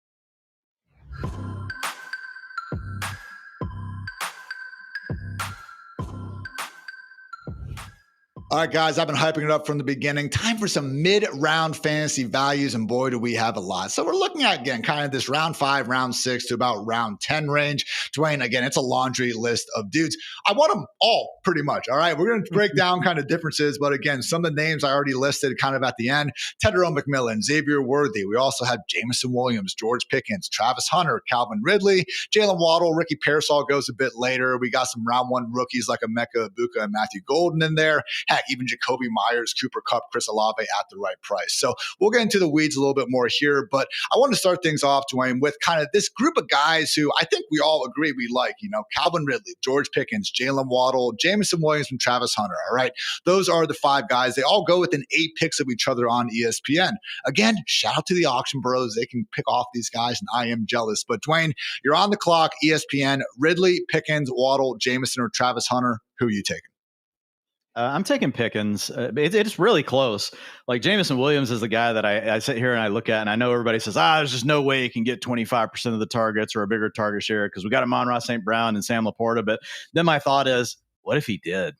All right, guys, I've been hyping it up from the beginning. Time for some mid-round fantasy values, and boy, do we have a lot. So we're looking at, again, kind of this round 5, round 6 to about round 10 range. Dwain, again, it's a laundry list of dudes. I want them all pretty much, all right? We're going to break down kind of differences, but again, some of the names I already listed kind of at the end. Tedero McMillan, Xavier Worthy. We also have Jameson Williams, George Pickens, Travis Hunter, Calvin Ridley, Jalen Waddle, Ricky Pearsall goes a bit later. We got some round 1 rookies like Emeka Ibuka and Matthew Golden in there. Heck, even Jacoby Myers, Cooper Kupp, Chris Olave at the right price. So we'll get into the weeds a little bit more here, but I want to start things off, Dwain, with kind of this group of guys who I think we all agree we like, Calvin Ridley, George Pickens, Jalen Waddle, Jameson Williams, and Travis Hunter, all right? Those are the 5 guys. They all go within 8 picks of each other on ESPN. Again, shout out to the auction bros. They can pick off these guys, and I am jealous. But Dwain, you're on the clock, ESPN, Ridley, Pickens, Waddle, Jameson, or Travis Hunter. Who are you taking? I'm taking Pickens. It's really close. Like Jameson Williams is the guy that I sit here and I look at, and I know everybody says, there's just no way he can get 25% of the targets or a bigger target share because we got Amon-Ra St. Brown and Sam Laporta. But then my thought is, what if he did?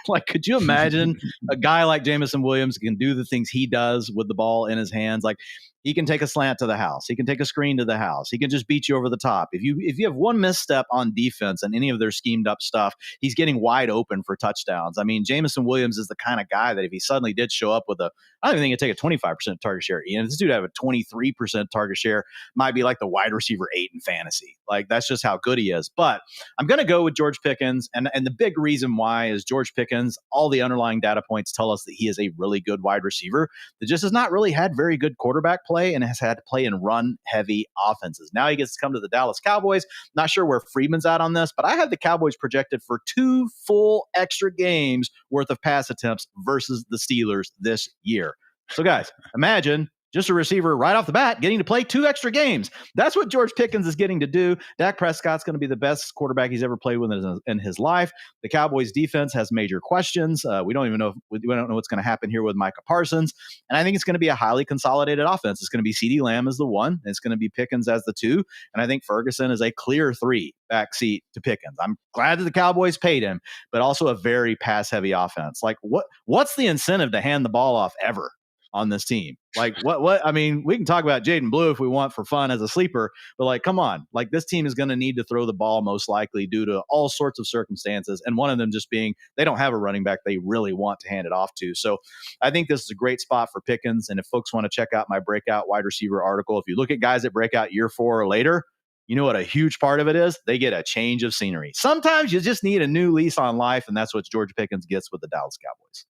Like, could you imagine a guy like Jameson Williams can do the things he does with the ball in his hands? Like, he can take a slant to the house. He can take a screen to the house. He can just beat you over the top. If you have one misstep on defense and any of their schemed up stuff, he's getting wide open for touchdowns. I mean, Jameson Williams is the kind of guy that if he suddenly did show up with I don't even think he'd take a 25% target share. Ian, if this dude have a 23% target share, might be like the wide receiver 8 in fantasy. Like, that's just how good he is. But I'm going to go with George Pickens. And the big reason why is George Pickens, all the underlying data points tell us that he is a really good wide receiver that just has not really had very good quarterback play and has had to play in run-heavy offenses. Now he gets to come to the Dallas Cowboys. Not sure where Freedman's at on this, but I have the Cowboys projected for 2 full extra games worth of pass attempts versus the Steelers this year. So guys, imagine just a receiver right off the bat getting to play 2 extra games. That's what George Pickens is getting to do. Dak Prescott's going to be the best quarterback he's ever played with in his life. The Cowboys defense has major questions. We don't know what's going to happen here with Micah Parsons. And I think it's going to be a highly consolidated offense. It's going to be CeeDee Lamb as the 1. It's going to be Pickens as the 2. And I think Ferguson is a clear 3 backseat to Pickens. I'm glad that the Cowboys paid him, but also a very pass-heavy offense. Like, what's the incentive to hand the ball off ever on this team? Like, what I mean, we can talk about Jaden Blue if we want for fun as a sleeper, but like, come on, like, this team is going to need to throw the ball most likely due to all sorts of circumstances, and one of them just being they don't have a running back they really want to hand it off to. So I think this is a great spot for Pickens, and if folks want to check out my breakout wide receiver article, if you look at guys that break out year 4 or later, you know what a huge part of it is? They get a change of scenery. Sometimes you just need a new lease on life, and that's what George Pickens gets with the Dallas Cowboys.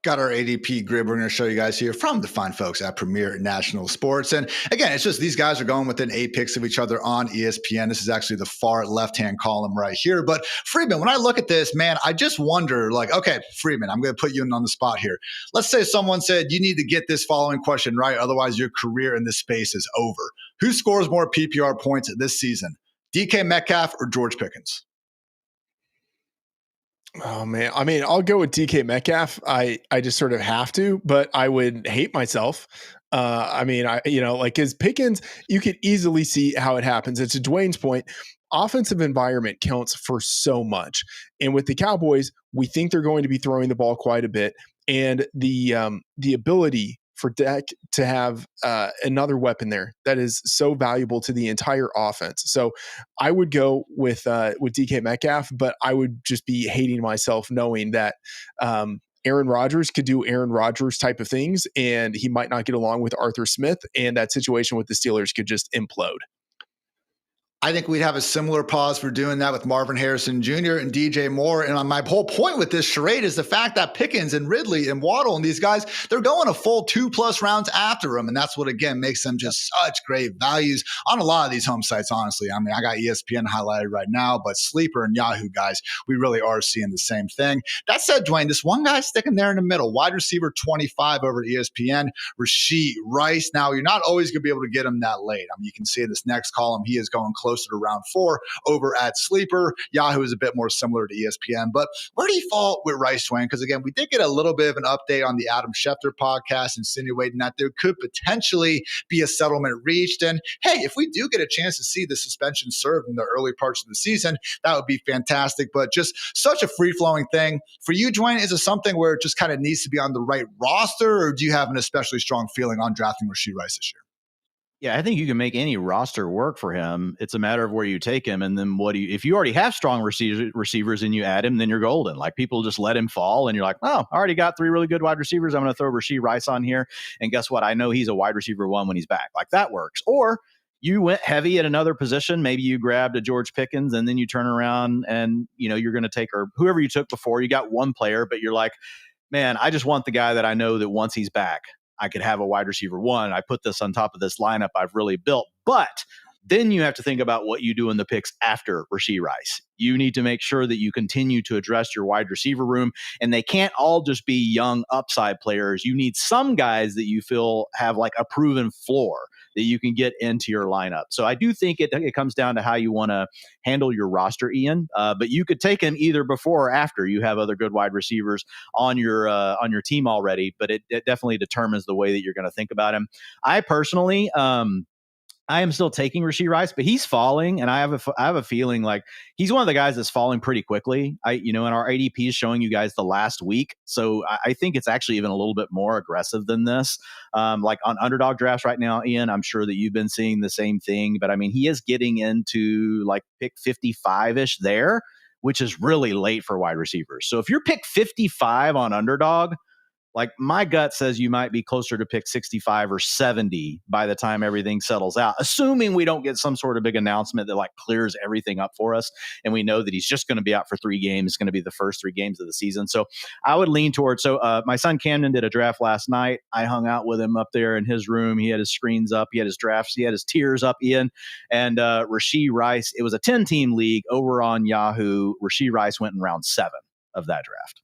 Got our ADP grid we're going to show you guys here from the fine folks at Premier National Sports. And again, it's just these guys are going within 8 picks of each other on ESPN. This is actually the far left-hand column right here. But Freedman, when I look at this, man, I just wonder, like, okay, Freedman, I'm going to put you in on the spot here. Let's say someone said you need to get this following question right, otherwise your career in this space is over. Who scores more PPR points this season, DK Metcalf or George Pickens? Oh man. I mean, I'll go with DK Metcalf. I just sort of have to, but I would hate myself. I mean, like his Pickens, you could easily see how it happens. And to Dwayne's point, offensive environment counts for so much. And with the Cowboys, we think they're going to be throwing the ball quite a bit. And the ability for Dak to have another weapon there that is so valuable to the entire offense. So I would go with DK Metcalf, but I would just be hating myself knowing that Aaron Rodgers could do Aaron Rodgers type of things, and he might not get along with Arthur Smith, and that situation with the Steelers could just implode. I think we'd have a similar pause for doing that with Marvin Harrison Jr. and DJ Moore. And my whole point with this charade is the fact that Pickens and Ridley and Waddle and these guys, they're going a full 2+ rounds after them. And that's what, again, makes them just such great values on a lot of these home sites, honestly. I mean, I got ESPN highlighted right now, but Sleeper and Yahoo guys, we really are seeing the same thing. That said, Dwayne, this one guy sticking there in the middle, wide receiver 25 over at ESPN, Rashee Rice. Now, you're not always going to be able to get him that late. I mean, you can see in this next column, he is going closer to round 4 over at Sleeper. Yahoo is a bit more similar to ESPN. But where do you fall with Rice, Dwayne? Because again, we did get a little bit of an update on the Adam Schefter podcast insinuating that there could potentially be a settlement reached. And hey, if we do get a chance to see the suspension served in the early parts of the season, that would be fantastic. But just such a free-flowing thing. For you, Dwayne, is it something where it just kind of needs to be on the right roster, or do you have an especially strong feeling on drafting Rashee Rice this year? Yeah, I think you can make any roster work for him. It's a matter of where you take him, and then if you already have strong receivers and you add him, then you're golden. Like, people just let him fall, and you're like, oh, I already got 3 really good wide receivers. I'm going to throw Rashee Rice on here, and guess what? I know he's a wide receiver 1 when he's back. Like, that works. Or you went heavy at another position. Maybe you grabbed a George Pickens, and then you turn around and you're going to take, or whoever you took before. You got one player, but you're like, man, I just want the guy that I know that once he's back, I could have a wide receiver 1. I put this on top of this lineup I've really built. But then you have to think about what you do in the picks after Rashee Rice. You need to make sure that you continue to address your wide receiver room, and they can't all just be young upside players. You need some guys that you feel have like a proven floor that you can get into your lineup. So I do think it comes down to how you want to handle your roster, Ian. But you could take him either before or after you have other good wide receivers on your team already. But it definitely determines the way that you're going to think about him. I personally, I am still taking Rashee Rice, but he's falling, and I have a feeling like he's one of the guys that's falling pretty quickly. And our ADP is showing you guys the last week, so I think it's actually even a little bit more aggressive than this. Like on underdog drafts right now, Ian, I'm sure that you've been seeing the same thing, but I mean, he is getting into like pick 55-ish there, which is really late for wide receivers. So if you're pick 55 on underdog, like, my gut says you might be closer to pick 65 or 70 by the time everything settles out, assuming we don't get some sort of big announcement that like clears everything up for us. And we know that he's just going to be out for 3 games. It's going to be the first 3 games of the season. So I would lean towards, my son Camden did a draft last night. I hung out with him up there in his room. He had his screens up. He had his drafts. He had his tiers up, Ian. And Rashee Rice, it was a 10-team league over on Yahoo. Rashee Rice went in round 7 of that draft.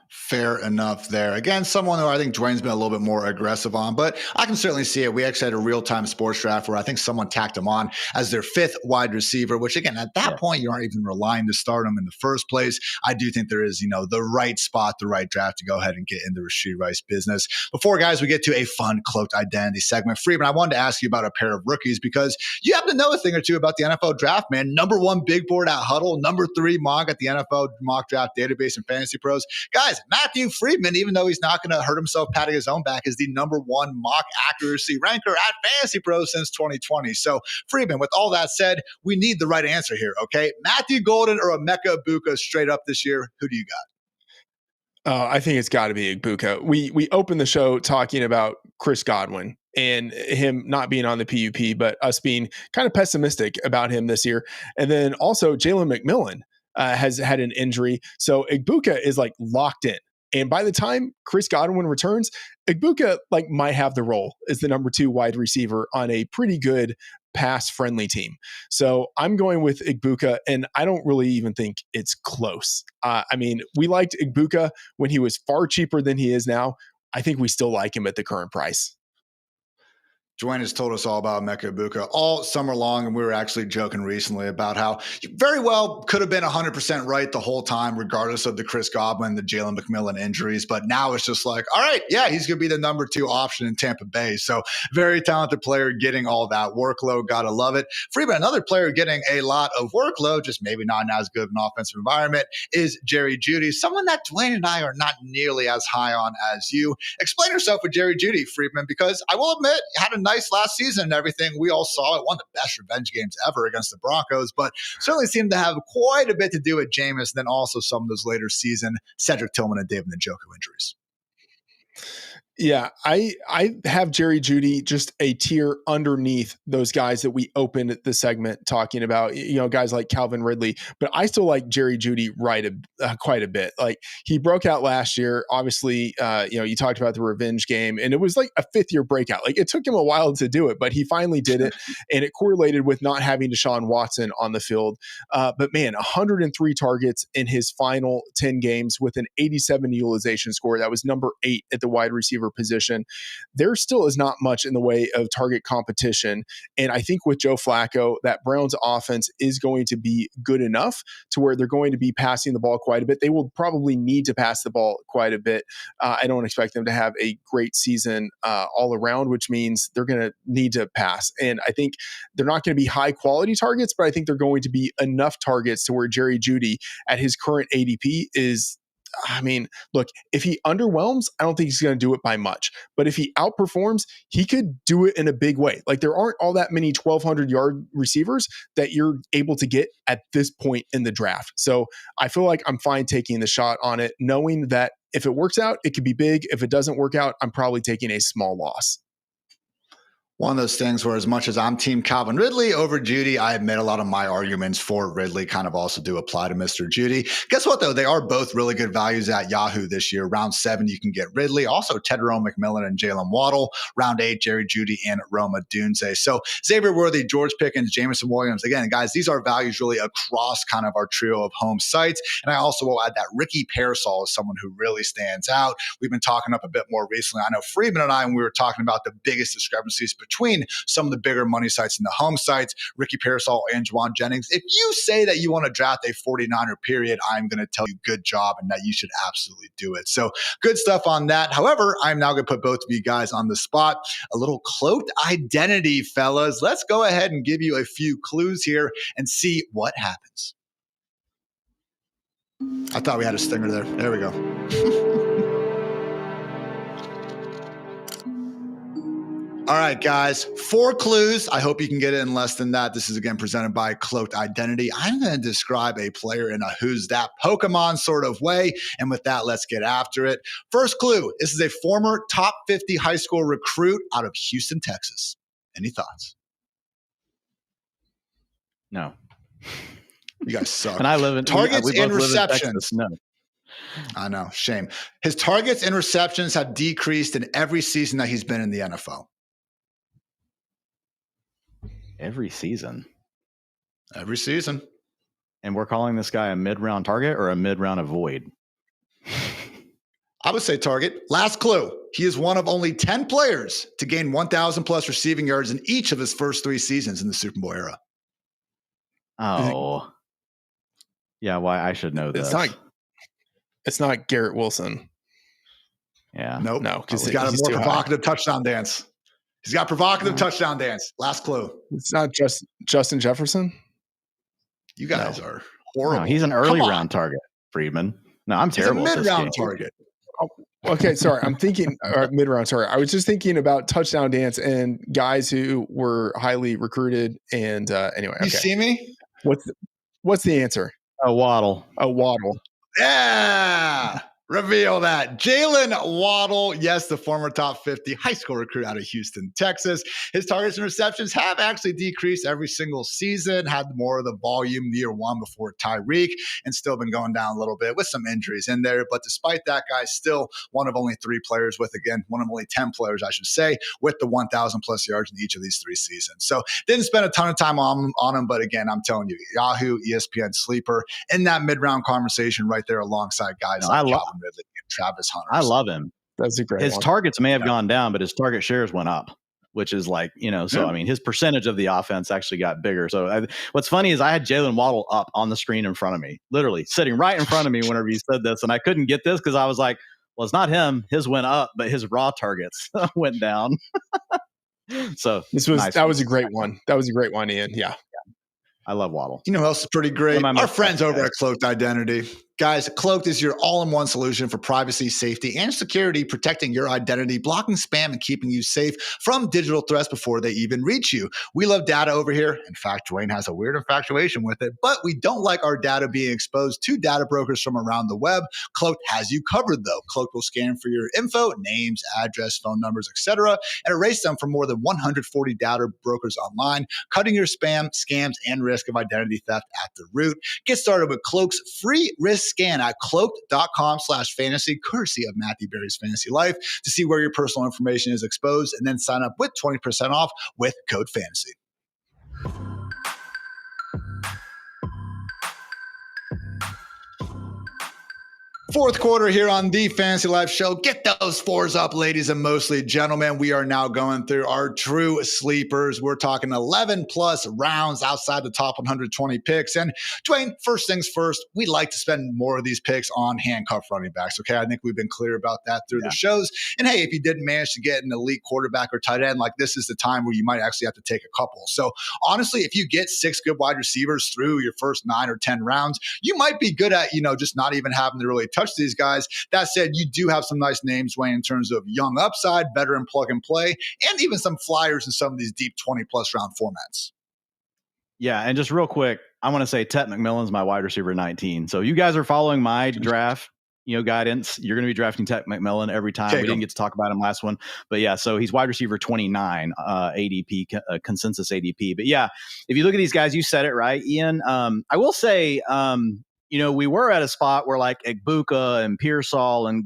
Fair enough there. Again, someone who I think Dwayne's been a little bit more aggressive on, but I can certainly see it. We actually had a real-time sports draft where I think someone tacked him on as their 5th wide receiver, which again, at that point, you aren't even relying to start him in the first place. I do think there is, the right spot, the right draft to go ahead and get in the Rashee Rice business. Before, guys, we get to a fun cloaked identity segment. Freedman, I wanted to ask you about a pair of rookies because you happen to know a thing or two about the NFL draft, man. Number 1 big board at Huddle, number 3 mock at the NFL mock draft database and Fantasy Pros. Guys, Matthew Freedman, even though he's not going to hurt himself patting his own back, is the number 1 mock accuracy ranker at Fantasy Pros since 2020. So, Freedman, with all that said, we need the right answer here, okay? Matthew Golden or Emeka Egbuka straight up this year? Who do you got? I think it's got to be Egbuka. We opened the show talking about Chris Godwin and him not being on the PUP, but us being kind of pessimistic about him this year. And then also Jalen McMillan has had an injury. So Egbuka is like locked in. And by the time Chris Godwin returns, Egbuka might have the role as the number 2 wide receiver on a pretty good pass-friendly team. So I'm going with Egbuka, and I don't really even think it's close. We liked Egbuka when he was far cheaper than he is now. I think we still like him at the current price. Dwain has told us all about Emeka Egbuka all summer long, and we were actually joking recently about how you very well could have been 100% right the whole time, regardless of the Chris Godwin, the Jalen McMillan injuries. But now it's just like, all right, yeah, he's going to be the number 2 option in Tampa Bay. So very talented player getting all that workload. Got to love it. Freedman, another player getting a lot of workload, just maybe not in as good of an offensive environment, is Jerry Jeudy, someone that Dwain and I are not nearly as high on as you. Explain yourself with Jerry Jeudy, Freedman, because I will admit, had a nice last season and everything. We all saw it. One of the best revenge games ever against the Broncos, but certainly seemed to have quite a bit to do with Jameis, and then also some of those later season Cedric Tillman and David Njoku injuries. Yeah, I have Jerry Jeudy just a tier underneath those guys that we opened the segment talking about, guys like Calvin Ridley, but I still like Jerry Jeudy quite a bit. Like, he broke out last year. Obviously, you talked about the revenge game, and it was like a 5th-year breakout. Like, it took him a while to do it, but he finally did it, and it correlated with not having Deshaun Watson on the field. But man, 103 targets in his final 10 games with an 87 utilization score. That was number 8 at the wide receiver position. There still is not much in the way of target competition. And I think with Joe Flacco, that Browns offense is going to be good enough to where they're going to be passing the ball quite a bit. They will probably need to pass the ball quite a bit. I don't expect them to have a great season all around, which means they're going to need to pass. And I think they're not going to be high quality targets, but I think they're going to be enough targets to where Jerry Jeudy at his current ADP is, look, if he underwhelms, I don't think he's going to do it by much. But if he outperforms, he could do it in a big way. Like, there aren't all that many 1,200-yard receivers that you're able to get at this point in the draft. So I feel like I'm fine taking the shot on it, knowing that if it works out, it could be big. If it doesn't work out, I'm probably taking a small loss. One of those things where, as much as I'm team Calvin Ridley over Jeudy, I admit a lot of my arguments for Ridley kind of also do apply to Mr. Jeudy. Guess what, though? They are both really good values at Yahoo this year. Round 7, you can get Ridley. Also, Tedrone McMillan and Jalen Waddle. Round 8, Jerry Jeudy and Roma Dunze. So Xavier Worthy, George Pickens, Jameson Williams. Again, guys, these are values really across kind of our trio of home sites. And I also will add that Ricky Pearsall is someone who really stands out. We've been talking up a bit more recently. I know Freedman and I, when we were talking about the biggest discrepancies between some of the bigger money sites and the home sites, Ricky Pearsall and Juwan Jennings. If you say that you want to draft a 49er period, I'm going to tell you good job and that you should absolutely do it. So good stuff on that. However, I'm now going to put both of you guys on the spot. A little cloaked identity, fellas. Let's go ahead and give you a few clues here and see what happens. I thought we had a stinger there. There we go. All right, guys, 4 clues. I hope you can get it in less than that. This is, again, presented by Cloaked Identity. I'm going to describe a player in a Who's That Pokemon sort of way. And with that, let's get after it. First clue. This is a former top 50 high school recruit out of Houston, Texas. Any thoughts? No. You guys suck. And I live in targets and receptions. No. I know. Shame. His targets and receptions have decreased in every season that he's been in the NFL. Every season. Every season. And we're calling this guy a mid-round target or a mid-round avoid? I would say target. Last clue. He is one of only 10 players to gain 1,000 plus receiving yards in each of his first 3 seasons in the Super Bowl era. Oh. Yeah, why I should know this. It's not Garrett Wilson. Yeah. Nope. No, because he's got a more provocative touchdown dance. He's got provocative touchdown dance. Last clue. It's not just Justin Jefferson. You guys are horrible. No, he's an early round target, Freedman. No, I'm terrible. He's a mid-round target. Oh, okay, sorry. I'm thinking mid-round. Sorry, I was just thinking about touchdown dance and guys who were highly recruited. And anyway, okay. You see me? What's the answer? A Waddle. A Waddle. Yeah. Reveal that. Jalen Waddle, yes, the former top 50 high school recruit out of Houston, Texas. His targets and receptions have actually decreased every single season, had more of the volume year 1 before Tyreek, and still been going down a little bit with some injuries in there. But despite that, guys, still one of only 3 players with, again, one of only 10 players, I should say, with the 1,000 plus yards in each of these 3 seasons. So didn't spend a ton of time on him, but again, I'm telling you, Yahoo, ESPN sleeper in that mid-round conversation right there alongside guys like Calvin Ridley and Travis Hunter. I love him. That's a great His one. targets may have gone down, but his target shares went up. which is like, so I mean, his percentage of the offense actually got bigger. So what's funny is I had Jalen Waddle up on the screen in front of me, literally sitting right in front of me whenever you said this. And I couldn't get this because I was like, well, it's not him. His went up, but his raw targets went down. So that was a great one. That was a great one, Ian. Yeah. I love Waddle. You know who else is pretty great? Our friends over at Cloaked Identity. Guys, Cloaked is your all-in-one solution for privacy, safety, and security, protecting your identity, blocking spam, and keeping you safe from digital threats before they even reach you. We love data over here. In fact, Dwain has a weird infatuation with it, but we don't like our data being exposed to data brokers from around the web. Cloaked has you covered, though. Cloaked will scan for your info, names, address, phone numbers, etc., and erase them from more than 140 data brokers online, cutting your spam, scams, and risk of identity theft at the root. Get started with Cloaked's free risk scan at cloaked.com/fantasy, courtesy of Matthew Berry's Fantasy Life, to see where your personal information is exposed, and then sign up with 20% off with code FANTASY. Fourth quarter here on the Fantasy Life Show. Get those fours up, ladies and mostly gentlemen. We are now going through our true sleepers. We're talking 11 plus rounds outside the top 120 picks. And Dwain, first things first, we like to spend more of these picks on handcuff running backs. Okay, I think we've been clear about that through the shows. And hey, if you didn't manage to get an elite quarterback or tight end, like this is the time where you might actually have to take a couple. So honestly, if you get 6 good wide receivers through your first 9 or 10 rounds, you might be good at, just not even having to really touch these guys. That said, you do have some nice names, Wayne, in terms of young upside, veteran plug and play, and even some flyers in some of these deep 20-plus round formats. Yeah, and just real quick, I want to say Tet McMillan's my wide receiver 19. So you guys are following my draft guidance. You're going to be drafting Tet McMillan every time. We didn't get to talk about him last one. But yeah, so he's wide receiver 29 ADP, consensus ADP. But yeah, if you look at these guys, you said it right, Ian. I will say, we were at a spot where like Egbuka and Pearsall and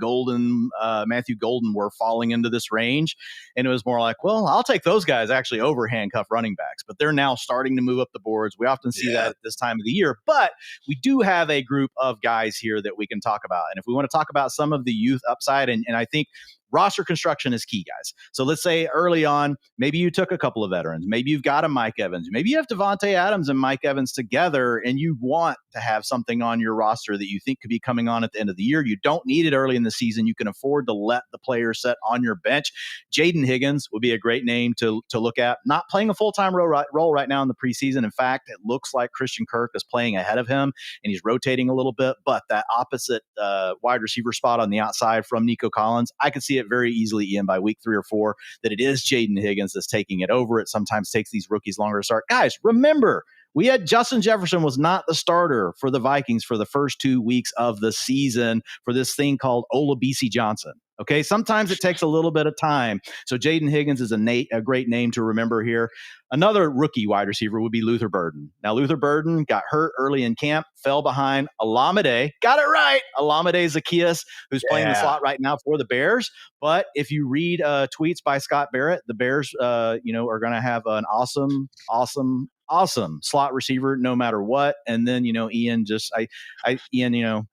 Matthew Golden were falling into this range. And it was more like, well, I'll take those guys actually over handcuff running backs. But they're now starting to move up the boards. We often see that at this time of the year. But we do have a group of guys here that we can talk about. And if we want to talk about some of the youth upside, and I think roster construction is key, guys. So let's say early on, maybe you took a couple of veterans. Maybe you've got a Mike Evans. Maybe you have Devontae Adams and Mike Evans together, and you want to have something on your roster that you think could be coming on at the end of the year. You don't need it early in the season. You can afford to let the player set on your bench. Jaden Higgins would be a great name to look at. Not playing a full-time role right now in the preseason. In fact, it looks like Christian Kirk is playing ahead of him, and he's rotating a little bit. But that opposite wide receiver spot on the outside from Nico Collins, I could see it very easily, Ian, by week 3 or 4, that it is Jaden Higgins that's taking it over. It sometimes takes these rookies longer to start. Guys, remember, we had Justin Jefferson was not the starter for the Vikings for the first 2 weeks of the season for this thing called Olabisi Johnson. Okay, sometimes it takes a little bit of time. So Jaden Higgins is a great name to remember here. Another rookie wide receiver would be Luther Burden. Now, Luther Burden got hurt early in camp, fell behind Olamide. Got it right. Olamide Zaccheaus, who's playing the slot right now for the Bears. But if you read tweets by Scott Barrett, the Bears, are going to have an awesome slot receiver no matter what. And then, Ian Ian,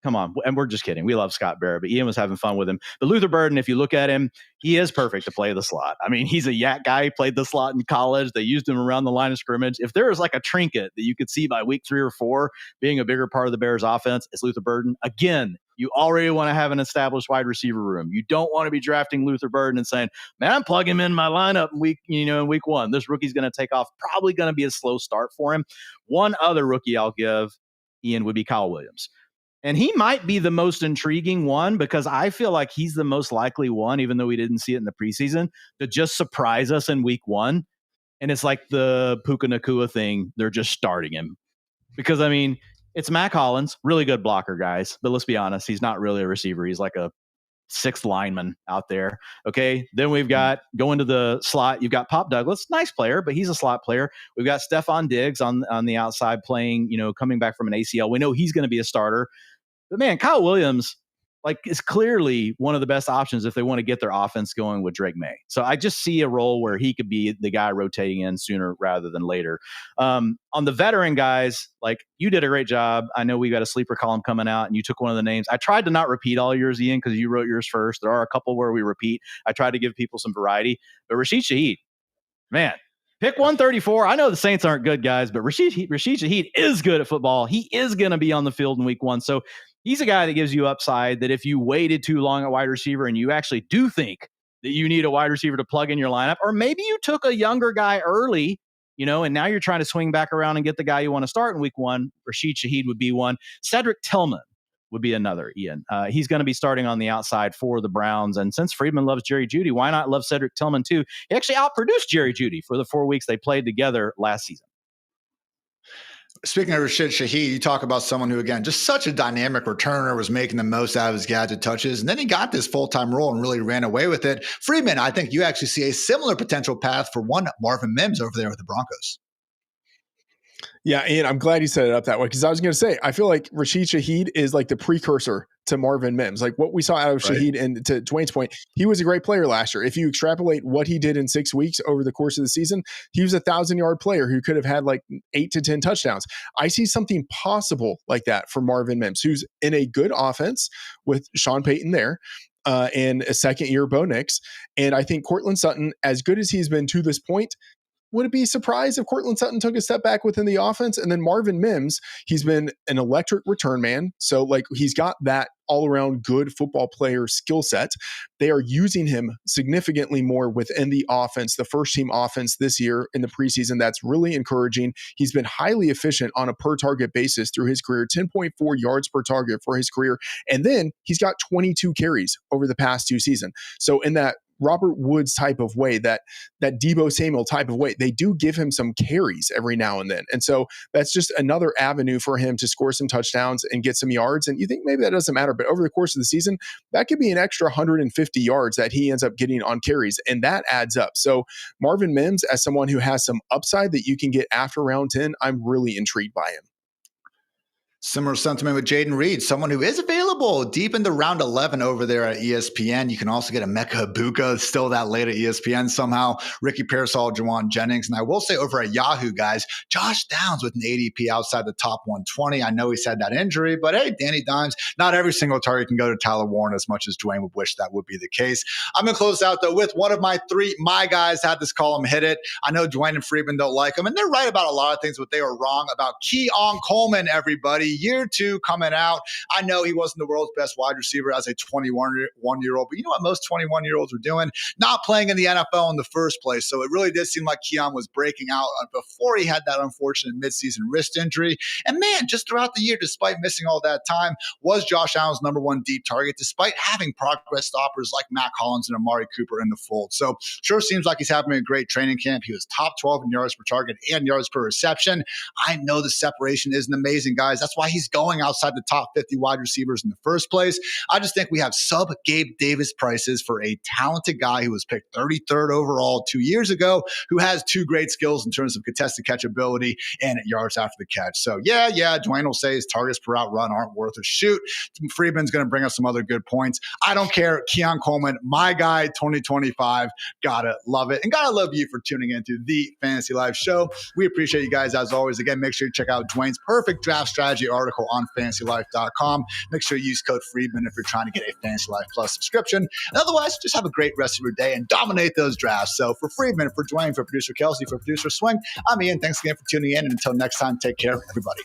come on. And we're just kidding. We love Scott Barrett, but Ian was having fun with him. But Luther Burden, if you look at him, he is perfect to play the slot. I mean, he's a yak guy. He played the slot in college. They used him around the line of scrimmage. If there is like a trinket that you could see by week 3 or 4 being a bigger part of the Bears offense, it's Luther Burden. Again, you already want to have an established wide receiver room. You don't want to be drafting Luther Burden and saying, man, I'm plugging him in my lineup in week 1. This rookie's going to take off. Probably going to be a slow start for him. One other rookie I'll give, Ian, would be Kyle Williams. And he might be the most intriguing one because I feel like he's the most likely one, even though we didn't see it in the preseason, to just surprise us in week 1. And it's like the Puka Nacua thing. They're just starting him. Because, I mean, it's Matt Collins, really good blocker, guys. But let's be honest, he's not really a receiver. He's like a 6th lineman out there. Okay. Then we've got going to the slot. You've got Pop Douglas, nice player, but he's a slot player. We've got Stephon Diggs on the outside playing, coming back from an ACL. We know he's going to be a starter. But man, Kyle Williams, is clearly one of the best options if they want to get their offense going with Drake May. So I just see a role where he could be the guy rotating in sooner rather than later. On the veteran guys, you did a great job. I know we got a sleeper column coming out and you took one of the names. I tried to not repeat all yours, Ian, because you wrote yours first. There are a couple where we repeat. I tried to give people some variety. But Rashid Shaheed, Man, pick 134. I know the Saints aren't good guys, but Rashid Shaheed is good at football. He is going to be on the field in week 1. So he's a guy that gives you upside that if you waited too long at wide receiver and you actually do think that you need a wide receiver to plug in your lineup, or maybe you took a younger guy early, and now you're trying to swing back around and get the guy you want to start in week 1, Rashid Shaheed would be one. Cedric Tillman would be another, Ian. He's going to be starting on the outside for the Browns. And since Freedman loves Jerry Jeudy, why not love Cedric Tillman too? He actually outproduced Jerry Jeudy for the 4 weeks they played together last season. Speaking of Rashid Shaheed, you talk about someone who, again, just such a dynamic returner, was making the most out of his gadget touches, and then he got this full-time role and really ran away with it. Freedman, I think you actually see a similar potential path for one Marvin Mims over there with the Broncos. Yeah, and I'm glad you set it up that way, because I was going to say, I feel like Rashid Shaheed is like the precursor to Marvin Mims. Like what we saw out of Shaheed, and to Dwain's point, he was a great player last year. If you extrapolate what he did in 6 weeks over the course of the season, he was a 1,000-yard player who could have had like 8 to 10 touchdowns. I see something possible like that for Marvin Mims, who's in a good offense with Sean Payton there. And a second-year Bo Nix. And I think Courtland Sutton, as good as he's been to this point, would it be surprised if Courtland Sutton took a step back within the offense? And then Marvin Mims, he's been an electric return man. So like he's got that all around good football player skill set. They are using him significantly more within the offense, the first team offense this year in the preseason. That's really encouraging. He's been highly efficient on a per target basis through his career, 10.4 yards per target for his career. And then he's got 22 carries over the past 2 seasons. So in that Robert Woods type of way, that Deebo Samuel type of way, they do give him some carries every now and then. And so that's just another avenue for him to score some touchdowns and get some yards. And you think maybe that doesn't matter, but over the course of the season, that could be an extra 150 yards that he ends up getting on carries, and that adds up. So Marvin Mims, as someone who has some upside that you can get after round 10, I'm really intrigued by him. Similar sentiment with Jaden Reed, someone who is available deep into round 11 over there at ESPN. You can also get a Mecca Ibuka still that late at ESPN somehow. Ricky Pearsall, Jawan Jennings. And I will say over at Yahoo, guys, Josh Downs with an ADP outside the top 120. I know he's had that injury, but hey, Danny Dimes, not every single target can go to Tyler Warren as much as Dwain would wish that would be the case. I'm going to close out, though, with one of my guys had this column hit it. I know Dwain and Freedman don't like him, and they're right about a lot of things, but they were wrong about Keon Coleman, everybody. Year 2 coming out. I know he wasn't the world's best wide receiver as a 21-year-old, but you know what most 21-year-olds are doing? Not playing in the NFL in the first place. So it really did seem like Keon was breaking out before he had that unfortunate midseason wrist injury. And man, just throughout the year, despite missing all that time, was Josh Allen's number 1 deep target, despite having progress stoppers like Matt Collins and Amari Cooper in the fold. So sure seems like he's having a great training camp. He was top 12 in yards per target and yards per reception. I know the separation isn't amazing, guys. That's why he's going outside the top 50 wide receivers in the first place. I just think we have sub Gabe Davis prices for a talented guy who was picked 33rd overall 2 years ago, who has 2 great skills in terms of contested catchability and yards after the catch. So yeah, Dwain will say his targets per out run aren't worth a shoot. Freedman's going to bring us some other good points. I don't care. Keon Coleman, my guy, 2025. Gotta love it. And gotta love you for tuning into the Fantasy Life Show. We appreciate you guys as always. Again, make sure you check out Dwain's perfect draft strategy article on fantasylife.com. Make sure you use code Freedman if you're trying to get a Fantasy Life Plus subscription. And otherwise, just have a great rest of your day and dominate those drafts. So for Freedman, for Dwain, for producer Kelsey, for producer Swing, I'm Ian. Thanks again for tuning in. And until next time, take care, everybody.